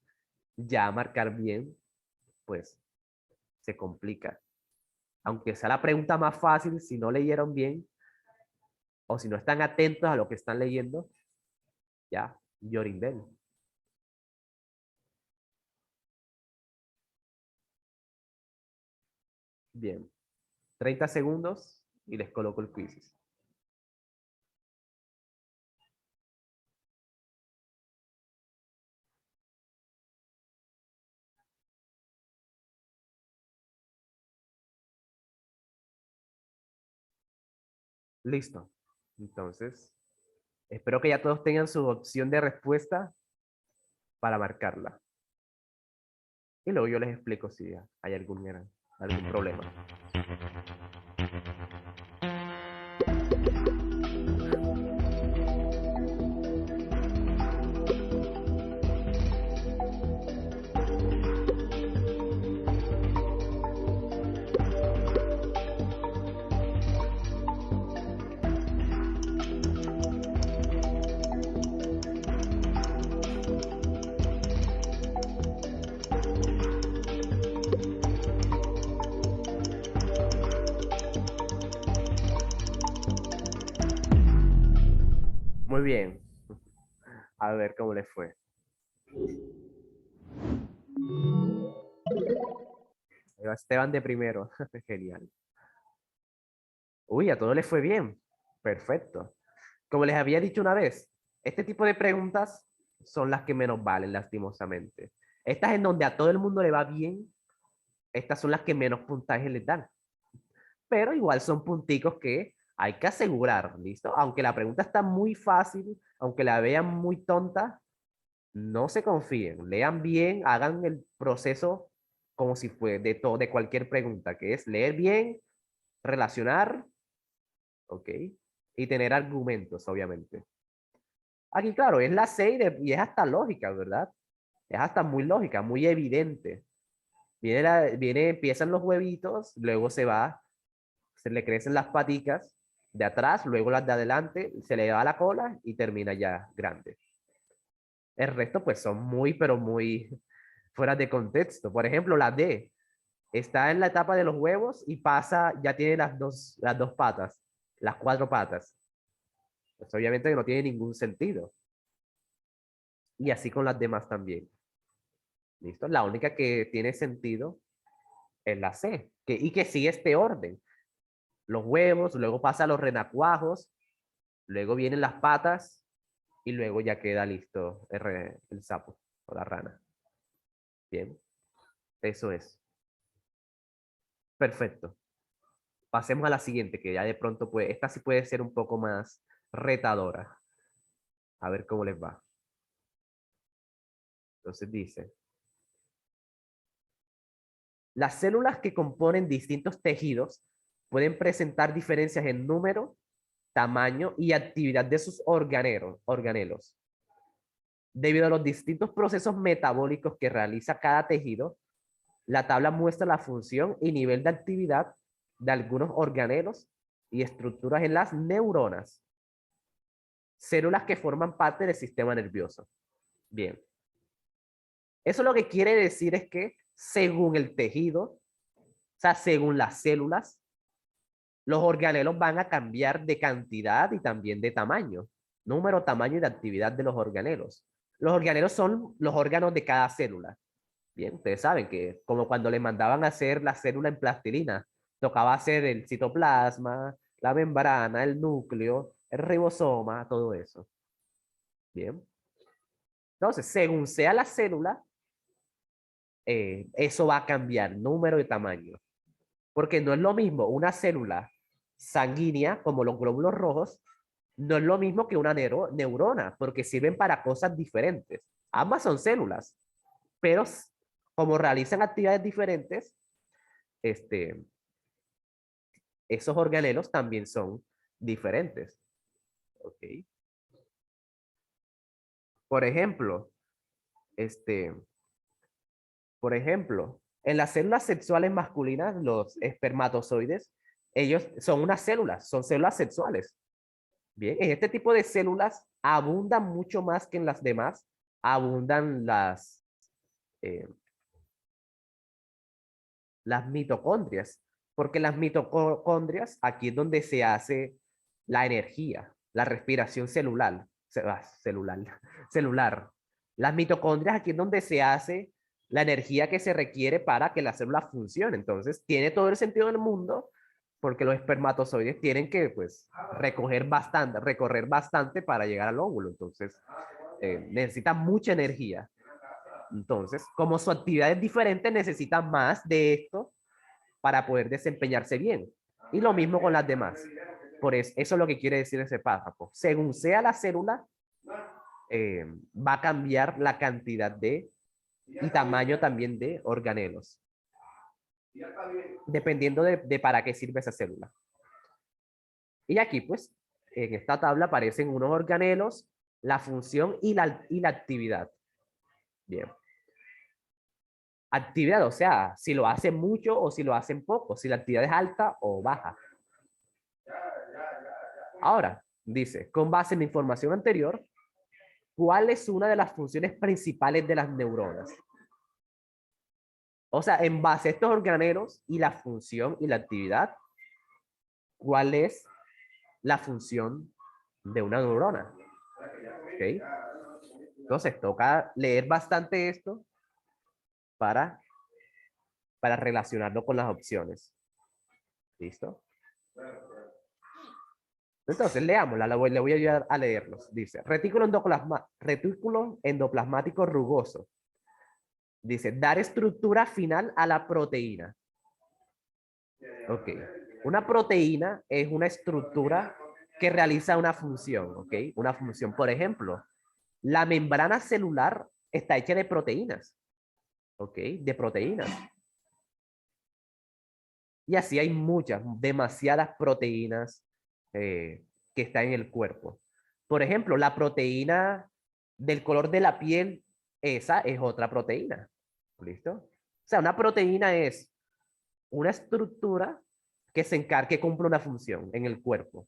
ya marcar bien, pues, se complica. Aunque sea la pregunta más fácil, si no leyeron bien o si no están atentos a lo que están leyendo, ya, llorinden. Bien, 30 segundos y les coloco el quiz. Listo. Entonces, espero que ya todos tengan su opción de respuesta para marcarla. Y luego yo les explico si hay algún problema. Muy bien. A ver cómo les fue. Ahí va Esteban de primero. Genial. Uy, a todos les fue bien. Perfecto. Como les había dicho una vez, este tipo de preguntas son las que menos valen, lastimosamente. Estas en donde a todo el mundo le va bien, estas son las que menos puntaje les dan. Pero igual son punticos que hay que asegurar, ¿listo? Aunque la pregunta está muy fácil, aunque la vean muy tonta, no se confíen, lean bien, hagan el proceso como si fue de todo, de cualquier pregunta, que es leer bien, relacionar, ¿ok? Y tener argumentos, obviamente. Aquí, claro, es la C y es hasta lógica, ¿verdad? Es hasta muy lógica, muy evidente. Empiezan los huevitos, luego se le crecen las paticas de atrás, luego las de adelante, se le da la cola y termina ya grande. El resto, pues, son muy, pero muy fuera de contexto. Por ejemplo, la D está en la etapa de los huevos y pasa, ya tiene las dos patas, las cuatro patas. Pues obviamente que no tiene ningún sentido. Y así con las demás también. ¿Listo? La única que tiene sentido es la C, y que sigue este orden. Los huevos, luego pasa a los renacuajos, luego vienen las patas y luego ya queda listo el sapo o la rana. Bien, eso es. Perfecto. Pasemos a la siguiente, que ya de pronto puede, esta sí puede ser un poco más retadora. A ver cómo les va. Entonces dice, las células que componen distintos tejidos pueden presentar diferencias en número, tamaño y actividad de sus organelos. Debido a los distintos procesos metabólicos que realiza cada tejido, la tabla muestra la función y nivel de actividad de algunos organelos y estructuras en las neuronas, células que forman parte del sistema nervioso. Bien. Eso lo que quiere decir es que según el tejido, o sea, según las células, los organelos van a cambiar de cantidad y también de tamaño, número, tamaño y de actividad de los organelos. Los organelos son los órganos de cada célula. Bien, ustedes saben que como cuando le mandaban a hacer la célula en plastilina, tocaba hacer el citoplasma, la membrana, el núcleo, el ribosoma, todo eso. Bien. Entonces, según sea la célula, eso va a cambiar número y tamaño. Porque no es lo mismo una célula sanguínea, como los glóbulos rojos, no es lo mismo que una neurona, porque sirven para cosas diferentes. Ambas son células, pero como realizan actividades diferentes, este, esos organelos también son diferentes. ¿Ok? Por ejemplo, este, por ejemplo, en las células sexuales masculinas, los espermatozoides, ellos son células sexuales. Bien, en este tipo de células abundan mucho más que en las demás, abundan eh, las mitocondrias, porque las mitocondrias aquí es donde se hace la energía, la respiración celular, celular. Las mitocondrias aquí es donde se hace la energía que se requiere para que la célula funcione. Entonces, tiene todo el sentido del mundo porque los espermatozoides tienen que, pues, recorrer bastante para llegar al óvulo. Entonces, necesitan mucha energía. Entonces, como su actividad es diferente, necesita más de esto para poder desempeñarse bien. Y lo mismo con las demás. Por eso es lo que quiere decir ese párrafo. Según sea la célula, va a cambiar la cantidad y tamaño también de organelos. Dependiendo de para qué sirve esa célula. Y aquí, pues, en esta tabla aparecen unos organelos, la función y la actividad. Bien. Actividad, o sea, si lo hacen mucho o si lo hacen poco, si la actividad es alta o baja. Ahora, dice, con base en la información anterior, ¿cuál es una de las funciones principales de las neuronas? O sea, en base a estos organelos y la función y la actividad, ¿cuál es la función de una neurona? ¿Ok? Entonces, toca leer bastante esto para, para relacionarlo con las opciones. ¿Listo? Entonces, leámosla, le voy a ayudar a leerlos. Dice, retículo endoplasmático rugoso. Dice, dar estructura final a la proteína. Ok. Una proteína es una estructura que realiza una función, ¿ok? Una función, por ejemplo, la membrana celular está hecha de proteínas, ¿ok? De proteínas. Y así hay muchas, demasiadas proteínas que están en el cuerpo. Por ejemplo, la proteína del color de la piel, esa es otra proteína. ¿Listo? O sea, una proteína es una estructura que se encarga, que cumple una función en el cuerpo.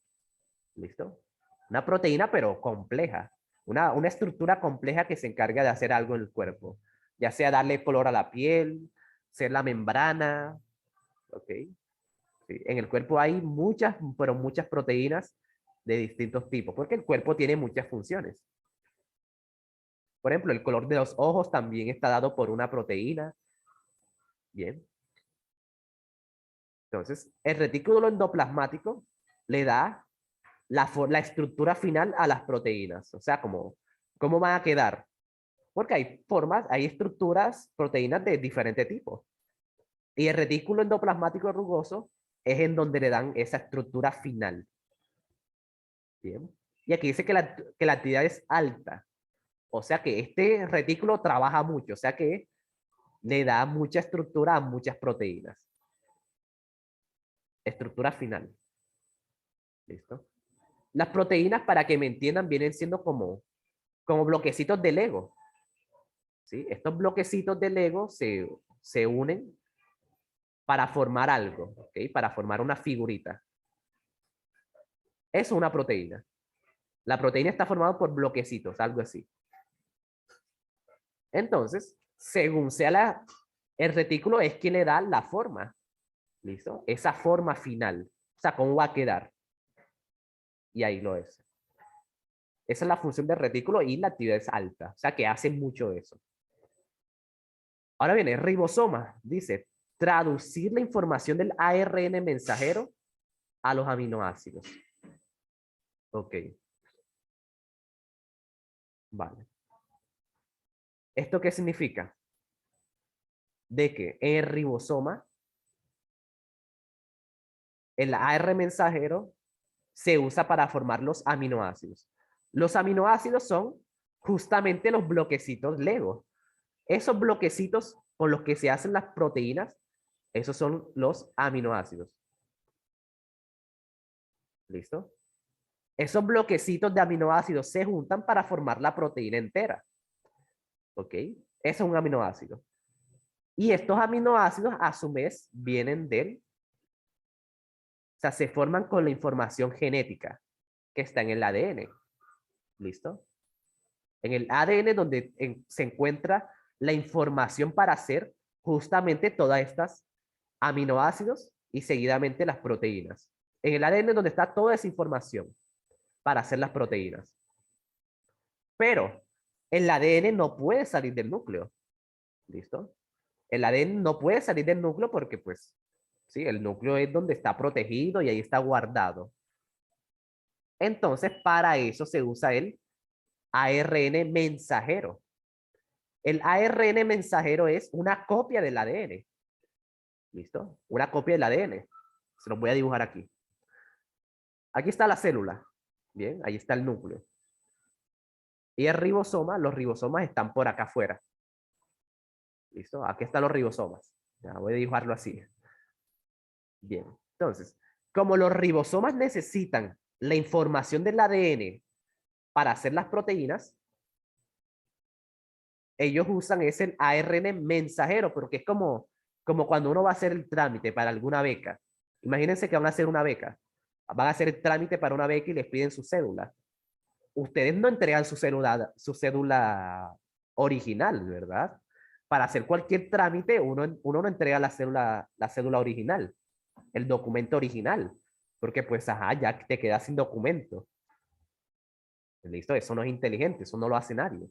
¿Listo? Una proteína, pero compleja. Una estructura compleja que se encarga de hacer algo en el cuerpo. Ya sea darle color a la piel, ser la membrana. ¿Ok? Sí, en el cuerpo hay muchas, pero muchas proteínas de distintos tipos, porque el cuerpo tiene muchas funciones. Por ejemplo, el color de los ojos también está dado por una proteína. Bien. Entonces, el retículo endoplasmático le da la estructura final a las proteínas. O sea, cómo van a quedar. Porque hay formas, hay estructuras, proteínas de diferente tipo. Y el retículo endoplasmático rugoso es en donde le dan esa estructura final. Bien. Y aquí dice que la actividad es alta. O sea que este retículo trabaja mucho. O sea que le da mucha estructura a muchas proteínas. Estructura final. ¿Listo? Las proteínas, para que me entiendan, vienen siendo como bloquecitos de Lego. ¿Sí? Estos bloquecitos de Lego se unen para formar algo, ¿ok? Para formar una figurita. Eso es una proteína. La proteína está formada por bloquecitos, algo así. Entonces, según sea el retículo, es quien le da la forma. ¿Listo? Esa forma final. O sea, cómo va a quedar. Y ahí lo es. Esa es la función del retículo y la actividad es alta. O sea, que hace mucho eso. Ahora viene, ribosoma. Dice, traducir la información del ARN mensajero a los aminoácidos. Ok, vale. ¿Esto qué significa? De que en el ribosoma, el ARN mensajero se usa para formar los aminoácidos. Los aminoácidos son justamente los bloquecitos Lego. Esos bloquecitos con los que se hacen las proteínas, esos son los aminoácidos. ¿Listo? Esos bloquecitos de aminoácidos se juntan para formar la proteína entera. ¿Ok? Eso es un aminoácido. Y estos aminoácidos, a su vez, vienen o sea, se forman con la información genética que está en el ADN. ¿Listo? En el ADN donde se encuentra la información para hacer justamente todas estas aminoácidos y seguidamente las proteínas. En el ADN donde está toda esa información para hacer las proteínas. Pero el ADN no puede salir del núcleo. ¿Listo? El ADN no puede salir del núcleo porque, pues, sí, el núcleo es donde está protegido y ahí está guardado. Entonces, para eso se usa el ARN mensajero. El ARN mensajero es una copia del ADN. ¿Listo? Una copia del ADN. Se los voy a dibujar aquí. Aquí está la célula. Bien, ahí está el núcleo. Y el ribosoma, los ribosomas están por acá afuera. ¿Listo? Aquí están los ribosomas. Ya voy a dibujarlo así. Bien. Entonces, como los ribosomas necesitan la información del ADN para hacer las proteínas, ellos usan ese ARN mensajero, porque es como cuando uno va a hacer el trámite para alguna beca. Imagínense que van a hacer una beca. Van a hacer el trámite para una beca y les piden su cédula. Ustedes no entregan su cédula original, ¿verdad? Para hacer cualquier trámite, uno no entrega la cédula original, el documento original, porque pues, ajá, ya te quedas sin documento. ¿Listo? Eso no es inteligente, eso no lo hace nadie.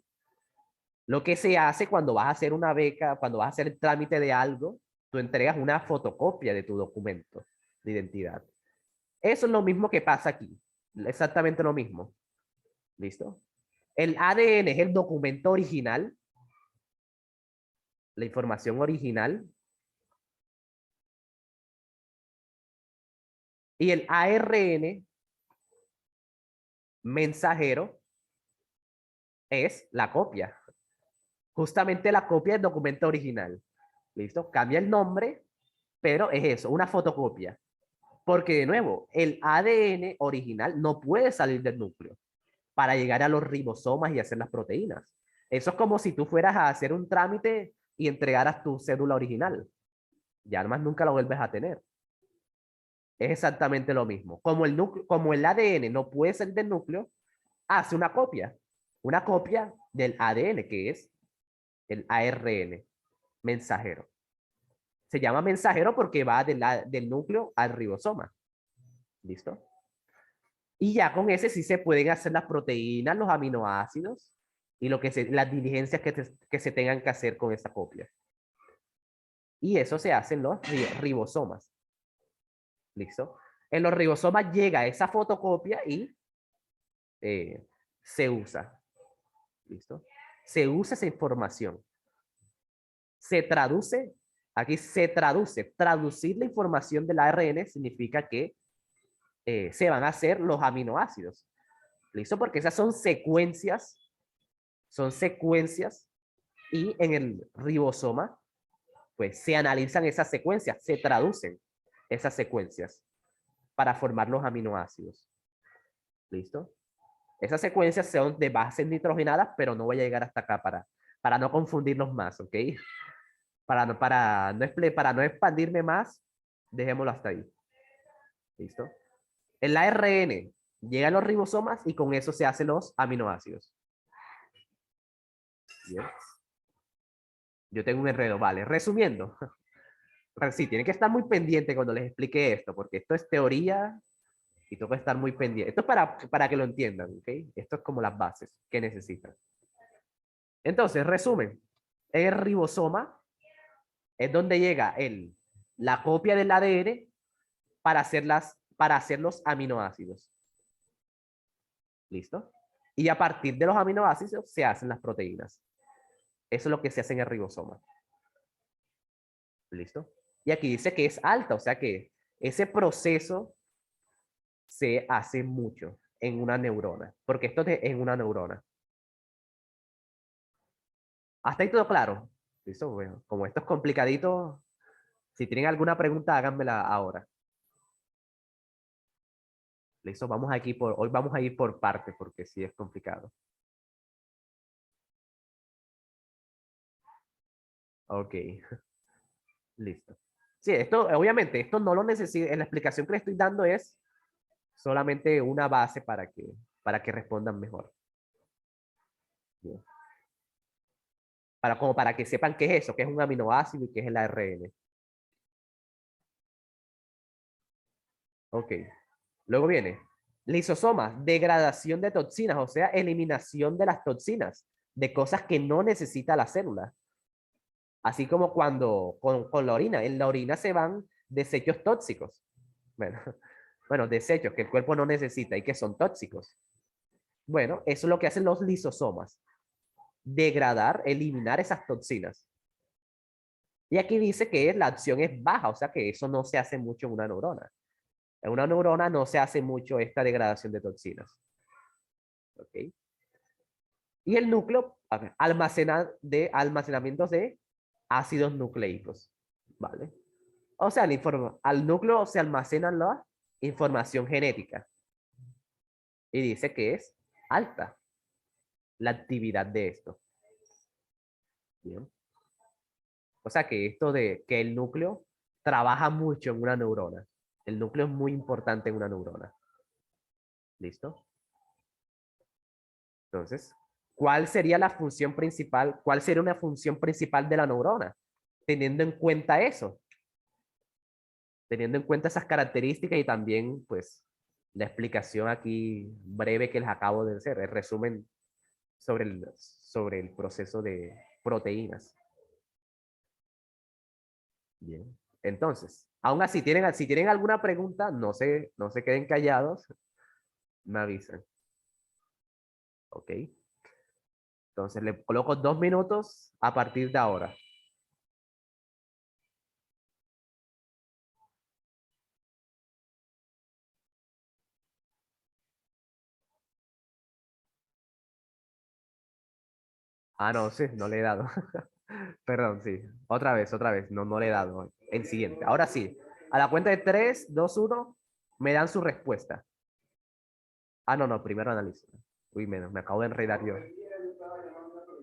Lo que se hace cuando vas a hacer una beca, cuando vas a hacer el trámite de algo, tú entregas una fotocopia de tu documento de identidad. Eso es lo mismo que pasa aquí. Exactamente lo mismo. ¿Listo? El ADN es el documento original, la información original, y el ARN mensajero es la copia. Justamente la copia del documento original. ¿Listo? Cambia el nombre, pero es eso, una fotocopia. Porque de nuevo, el ADN original no puede salir del núcleo para llegar a los ribosomas y hacer las proteínas. Eso es como si tú fueras a hacer un trámite y entregaras tu cédula original. Ya además nunca la vuelves a tener. Es exactamente lo mismo. Como el, núcleo, como el ADN no puede salir del núcleo, hace una copia del ADN, que es el ARN, mensajero. Se llama mensajero porque va del núcleo al ribosoma. ¿Listo? Y ya con ese sí se pueden hacer las proteínas, los aminoácidos y las diligencias que se tengan que hacer con esa copia. Y eso se hace en los ribosomas. ¿Listo? En los ribosomas llega esa fotocopia y se usa. ¿Listo? Se usa esa información. Se traduce, aquí se traduce. Traducir la información del ARN significa que se van a hacer los aminoácidos. ¿Listo? Porque esas son secuencias y en el ribosoma, pues se analizan esas secuencias, se traducen esas secuencias para formar los aminoácidos. ¿Listo? Esas secuencias son de bases nitrogenadas, pero no voy a llegar hasta acá para no confundirlos más, ¿ok? Para no expandirme más, dejémoslo hasta ahí. ¿Listo? El ARN llega a los ribosomas y con eso se hacen los aminoácidos. Bien. Yo tengo un enredo, vale. Resumiendo, sí, tienen que estar muy pendiente cuando les explique esto, porque esto es teoría y tengo que estar muy pendiente. Esto es para que lo entiendan, ¿ok? Esto es como las bases que necesitan. Entonces, resumen, el ribosoma es donde llega la copia del ADN para hacer los aminoácidos. ¿Listo? Y a partir de los aminoácidos se hacen las proteínas. Eso es lo que se hace en el ribosoma. ¿Listo? Y aquí dice que es alta, o sea que ese proceso se hace mucho en una neurona, porque esto es en una neurona. ¿Hasta ahí todo claro? ¿Listo? Bueno, como esto es complicadito, si tienen alguna pregunta, háganmela ahora. ¿Listo? Hoy vamos a ir por partes, porque sí es complicado. Ok, listo. Sí, esto, obviamente, esto no lo necesito, en la explicación que le estoy dando es solamente una base para que respondan mejor. Bien. Como para que sepan qué es eso, qué es un aminoácido y qué es el ARN. Ok. Luego viene lisosomas, degradación de toxinas, o sea, eliminación de las toxinas, de cosas que no necesita la célula. Así como cuando con la orina, en la orina se van desechos tóxicos. Bueno, bueno, desechos que el cuerpo no necesita y que son tóxicos. Bueno, eso es lo que hacen los lisosomas. Degradar, eliminar esas toxinas. Y aquí dice que la acción es baja, o sea que eso no se hace mucho en una neurona. En una neurona no se hace mucho esta degradación de toxinas. ¿Ok? Y el núcleo, a ver, almacenamientos de ácidos nucleicos. ¿Vale? O sea, al núcleo se almacena la información genética. Y dice que es alta la actividad de esto. Bien. O sea que esto de que el núcleo trabaja mucho en una neurona. El núcleo es muy importante en una neurona. ¿Listo? Entonces, ¿cuál sería la función principal? ¿Cuál sería una función principal de la neurona? Teniendo en cuenta eso, teniendo en cuenta esas características y también, pues, la explicación aquí breve que les acabo de hacer, el resumen sobre el proceso de proteínas. Bien. Entonces, aún así, si tienen alguna pregunta, no se queden callados, me avisan. ¿Ok? Entonces, le coloco 2 minutos a partir de ahora. Ah, no, sí, no le he dado. Perdón, sí. Otra vez. No, no le he dado. En siguiente. Ahora sí. A la cuenta de 3, 2, 1, me dan su respuesta. Ah, no, no, primero analizo. Uy, me acabo de enredar yo.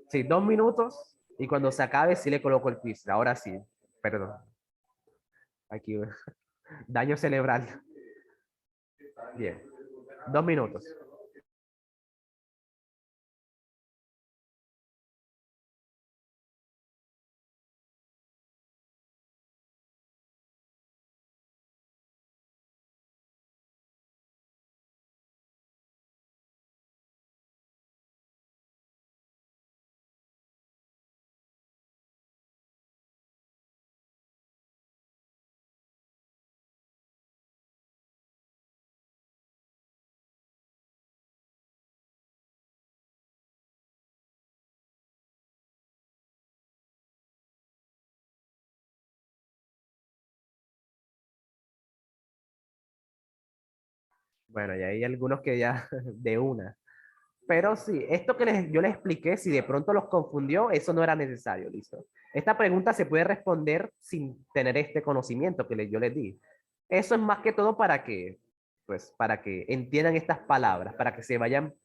Sí, 2 minutos y cuando se acabe sí le coloco el quiz. Ahora sí, perdón. Aquí, daño cerebral. Bien, 2 minutos. Bueno, y hay algunos que ya de una. Pero sí, esto que yo les expliqué, si de pronto los confundió, eso no era necesario, listo. Esta pregunta se puede responder sin tener este conocimiento que yo les di. Eso es más que todo para que entiendan estas palabras, para que se vayan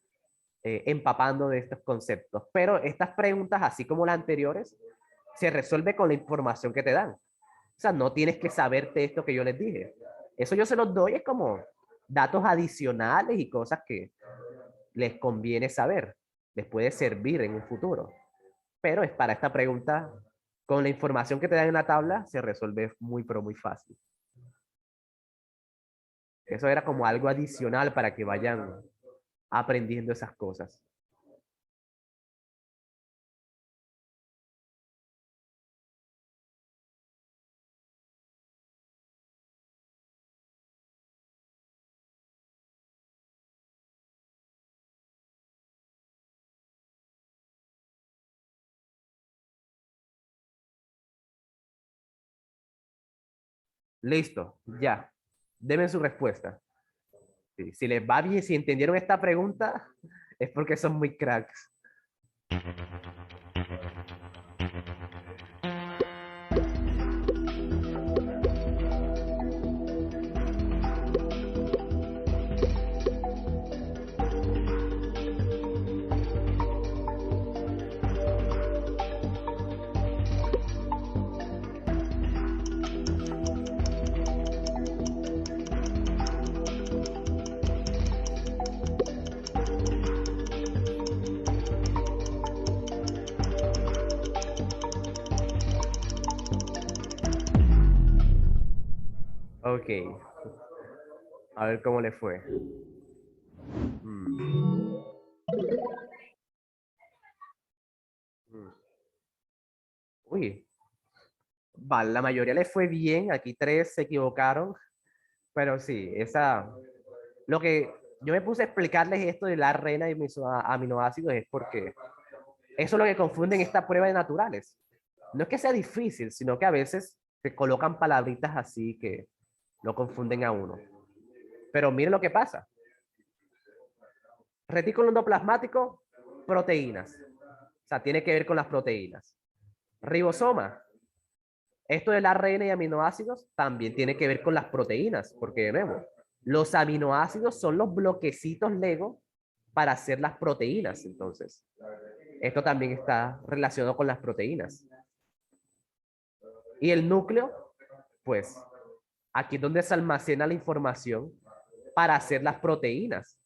empapando de estos conceptos. Pero estas preguntas, así como las anteriores, se resuelve con la información que te dan. O sea, no tienes que saberte esto que yo les dije. Eso yo se los doy, es como datos adicionales y cosas que les conviene saber, les puede servir en un futuro. Pero es para esta pregunta, con la información que te dan en la tabla, se resuelve muy, pero muy fácil. Eso era como algo adicional para que vayan aprendiendo esas cosas. Listo, ya. Deben su respuesta. Sí, si les va bien, si entendieron esta pregunta, es porque son muy cracks. Ok, a ver cómo le fue. Mm, mm. Uy, vale, la mayoría le fue bien, aquí 3 se equivocaron, pero sí, lo que yo me puse a explicarles esto de la arena y mis aminoácidos es porque eso es lo que confunden esta prueba de naturales. No es que sea difícil, sino que a veces te colocan palabritas así que lo confunden a uno. Pero miren lo que pasa. Retículo endoplasmático, proteínas. O sea, tiene que ver con las proteínas. Ribosoma, esto del ARN y aminoácidos también tiene que ver con las proteínas, porque de nuevo, los aminoácidos son los bloquecitos Lego para hacer las proteínas. Entonces, esto también está relacionado con las proteínas. Y el núcleo, pues, aquí es donde se almacena la información para hacer las proteínas.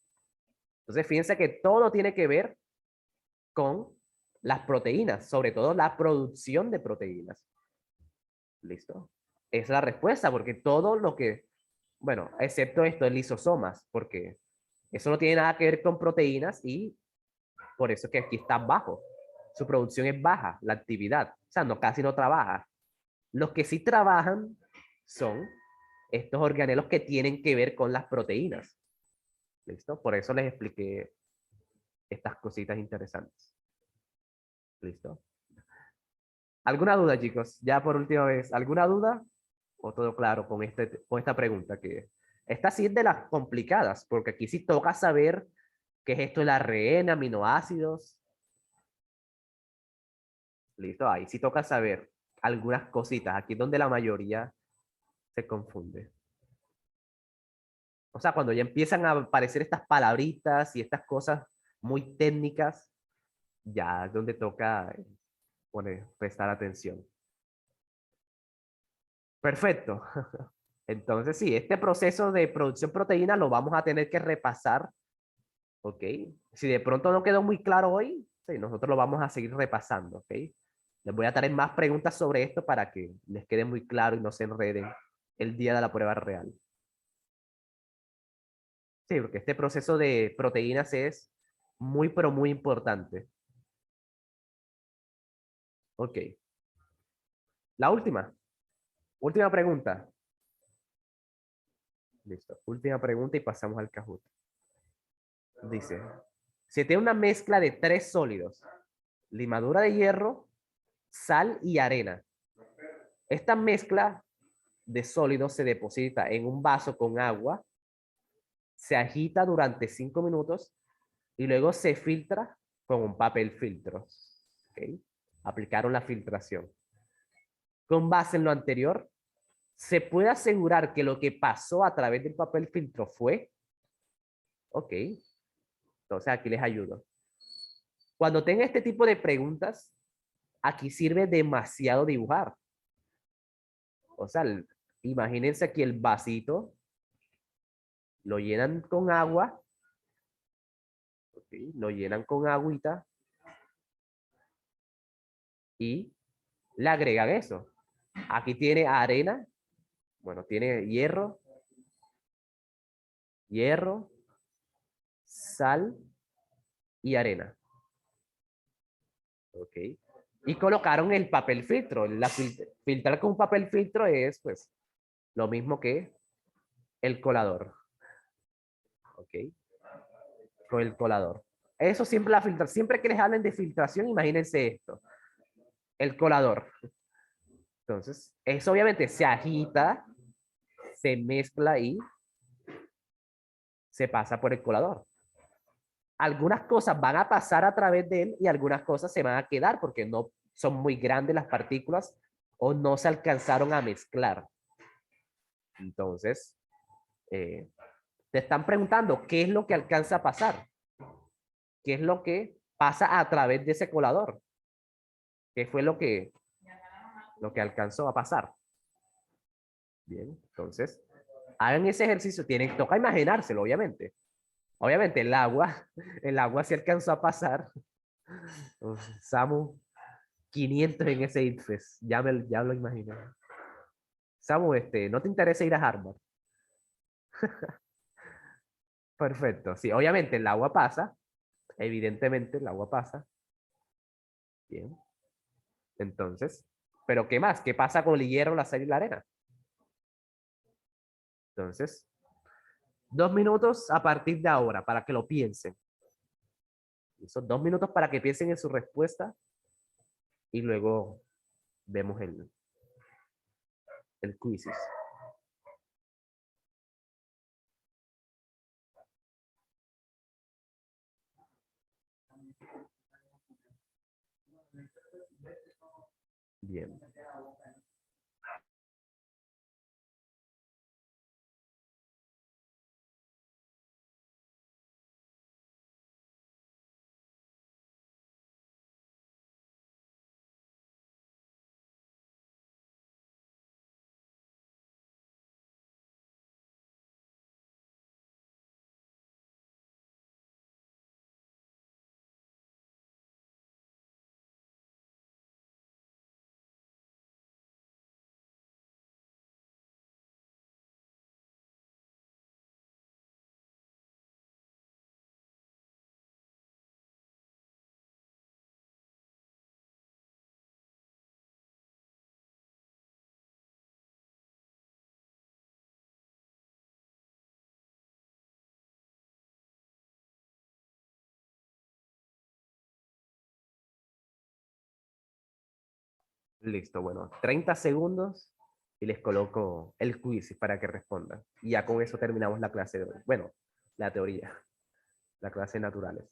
Entonces, fíjense que todo tiene que ver con las proteínas, sobre todo la producción de proteínas. ¿Listo? Esa es la respuesta, porque todo lo que Bueno, excepto esto, lisosomas, porque eso no tiene nada que ver con proteínas y por eso es que aquí está bajo. Su producción es baja, la actividad. O sea, no, casi no trabaja. Los que sí trabajan son estos organelos que tienen que ver con las proteínas. ¿Listo? Por eso les expliqué estas cositas interesantes. ¿Listo? ¿Alguna duda, chicos? Ya por última vez, ¿alguna duda? ¿O todo claro con esta pregunta? Que esta sí es de las complicadas, porque aquí sí toca saber qué es esto de la ARN, aminoácidos. ¿Listo? Ahí sí toca saber algunas cositas. Aquí es donde la mayoría se confunde. O sea, cuando ya empiezan a aparecer estas palabritas y estas cosas muy técnicas, ya es donde toca prestar atención. Perfecto. Entonces, sí, este proceso de producción proteína lo vamos a tener que repasar, ¿ok? Si de pronto no quedó muy claro hoy, sí, nosotros lo vamos a seguir repasando, ¿ok? Les voy a traer más preguntas sobre esto para que les quede muy claro y no se enreden el día de la prueba real. Sí, porque este proceso de proteínas es muy, pero muy importante. Ok. La última pregunta. Listo. Última pregunta y pasamos al Kahoot. Dice, si tiene una mezcla de tres sólidos, limadura de hierro, sal y arena. Esta mezcla de sólidos se deposita en un vaso con agua, se agita durante 5 minutos y luego se filtra con un papel filtro. ¿Okay? Aplicaron la filtración. Con base en lo anterior, se puede asegurar que lo que pasó a través del papel filtro fue, ok, entonces aquí les ayudo. Cuando tenga este tipo de preguntas, aquí sirve demasiado dibujar. O sea, imagínense aquí el vasito, lo llenan con agua, ¿okay? Lo llenan con agüita y le agregan eso. Aquí tiene arena, bueno, tiene hierro, hierro, sal y arena. ¿Ok? Y colocaron el papel filtro. Filtrar con un papel filtro es pues lo mismo que el colador. ¿Ok? Con el colador. Eso siempre la filtra. Siempre que les hablen de filtración, imagínense esto. El colador. Entonces, eso obviamente se agita, se mezcla y se pasa por el colador. Algunas cosas van a pasar a través de él y algunas cosas se van a quedar porque no son muy grandes las partículas o no se alcanzaron a mezclar. Entonces, eh, te están preguntando qué es lo que alcanza a pasar, qué es lo que pasa a través de ese colador, qué fue lo que alcanzó a pasar. Bien, entonces, hagan ese ejercicio, toca imaginárselo, obviamente. Obviamente, el agua se alcanzó a pasar. Uf, Samu, 500 en ese ITFES, ya lo imaginé. Samu, ¿no te interesa ir a Harvard? Perfecto, sí, obviamente el agua pasa, evidentemente el agua pasa. Bien, entonces, ¿pero qué más? ¿Qué pasa con el hierro, la sal y la arena? Entonces, 2 minutos a partir de ahora para que lo piensen. Son 2 minutos para que piensen en su respuesta y luego vemos el quiz. Bien. Listo, bueno, 30 segundos y les coloco el quiz para que respondan. Y ya con eso terminamos la clase de hoy. Bueno, la teoría, la clase de naturales.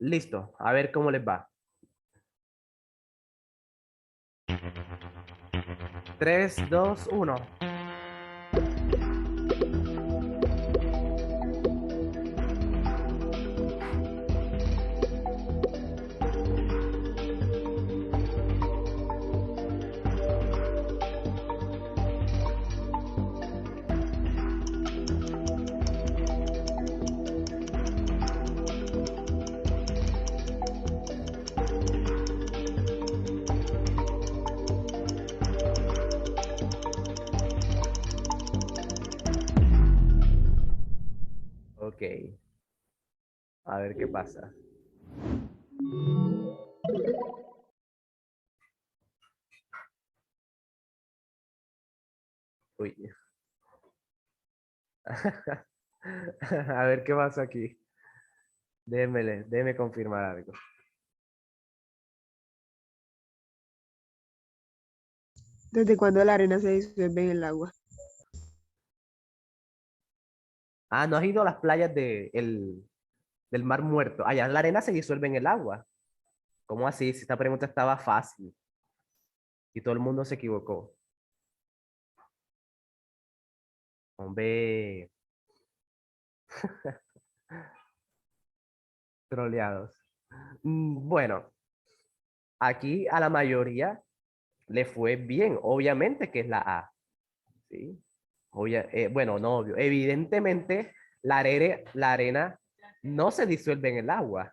Listo, a ver cómo les va. 3, 2, 1. Ok, a ver qué pasa. Uy. A ver qué pasa aquí. Déjeme confirmar algo. ¿Desde cuándo la arena se disuelve en el agua? Ah, ¿no has ido a las playas del Mar Muerto? Allá la arena se disuelve en el agua. ¿Cómo así? Si esta pregunta estaba fácil y todo el mundo se equivocó. Hombre, troleados. Bueno, aquí a la mayoría le fue bien. Obviamente que es la A. ¿Sí? Bueno, no obvio. Evidentemente, la arena no se disuelve en el agua.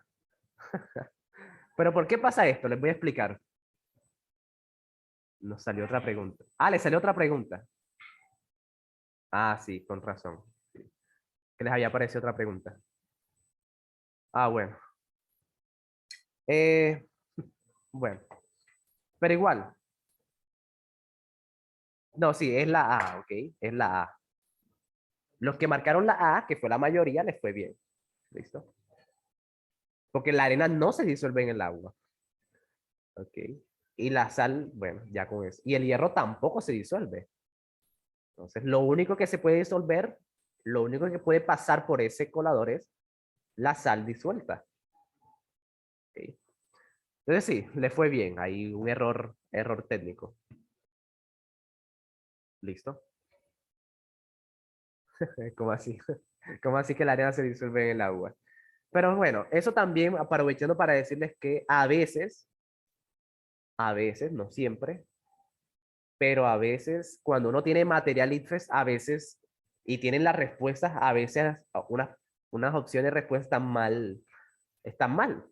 Pero ¿por qué pasa esto? Les voy a explicar. Nos salió otra pregunta. Ah, le salió otra pregunta. Ah, sí, con razón. Sí. Que les había aparecido otra pregunta. Ah, bueno. Eh, bueno, pero igual. No, sí, es la A, ¿ok? Es la A. Los que marcaron la A, que fue la mayoría, les fue bien. ¿Listo? Porque la arena no se disuelve en el agua. ¿Ok? Y la sal, bueno, ya con eso. Y el hierro tampoco se disuelve. Entonces, lo único que se puede disolver, lo único que puede pasar por ese colador es la sal disuelta. ¿Ok? Entonces, sí, le fue bien. Hay un error técnico. ¿Listo? ¿Cómo así? ¿Cómo así que la arena se disuelve en el agua? Pero bueno, eso también aprovechando para decirles que a veces, no siempre, pero a veces cuando uno tiene material ITFES, a veces, y tienen las respuestas, a veces unas opciones de respuesta están mal,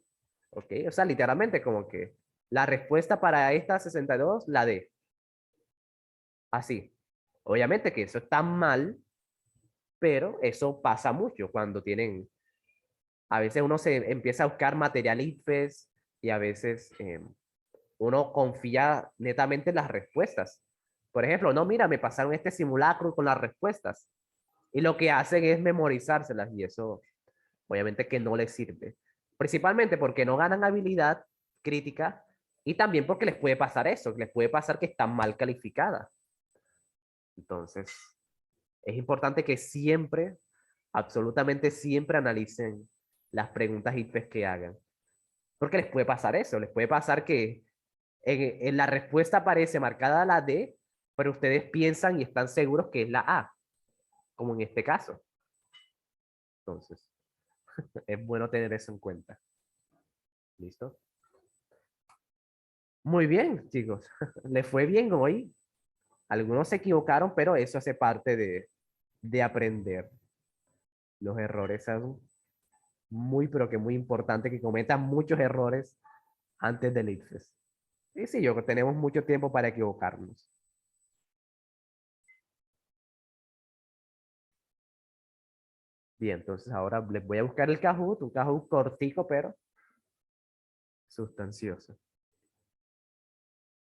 ¿ok? O sea, literalmente como que la respuesta para esta 62, la D, así. Obviamente que eso está mal, pero eso pasa mucho cuando tienen, a veces uno se empieza a buscar material ITFES y a veces uno confía netamente en las respuestas. Por ejemplo, no, mira, me pasaron este simulacro con las respuestas. Y lo que hacen es memorizárselas y eso obviamente que no les sirve. Principalmente porque no ganan habilidad crítica y también porque les puede pasar eso, les puede pasar que están mal calificadas. Entonces, es importante que siempre, absolutamente siempre analicen las preguntas ITFES que hagan. Porque les puede pasar eso, les puede pasar que en la respuesta aparece marcada la D, pero ustedes piensan y están seguros que es la A, como en este caso. Entonces, es bueno tener eso en cuenta. ¿Listo? Muy bien, chicos. Les fue bien hoy. Algunos se equivocaron, pero eso hace parte de aprender. Los errores son muy, pero que muy importante que cometan muchos errores antes del ICFES. Y sí, yo tenemos mucho tiempo para equivocarnos. Bien, entonces ahora les voy a buscar el Kahoot, un Kahoot cortico, pero sustancioso.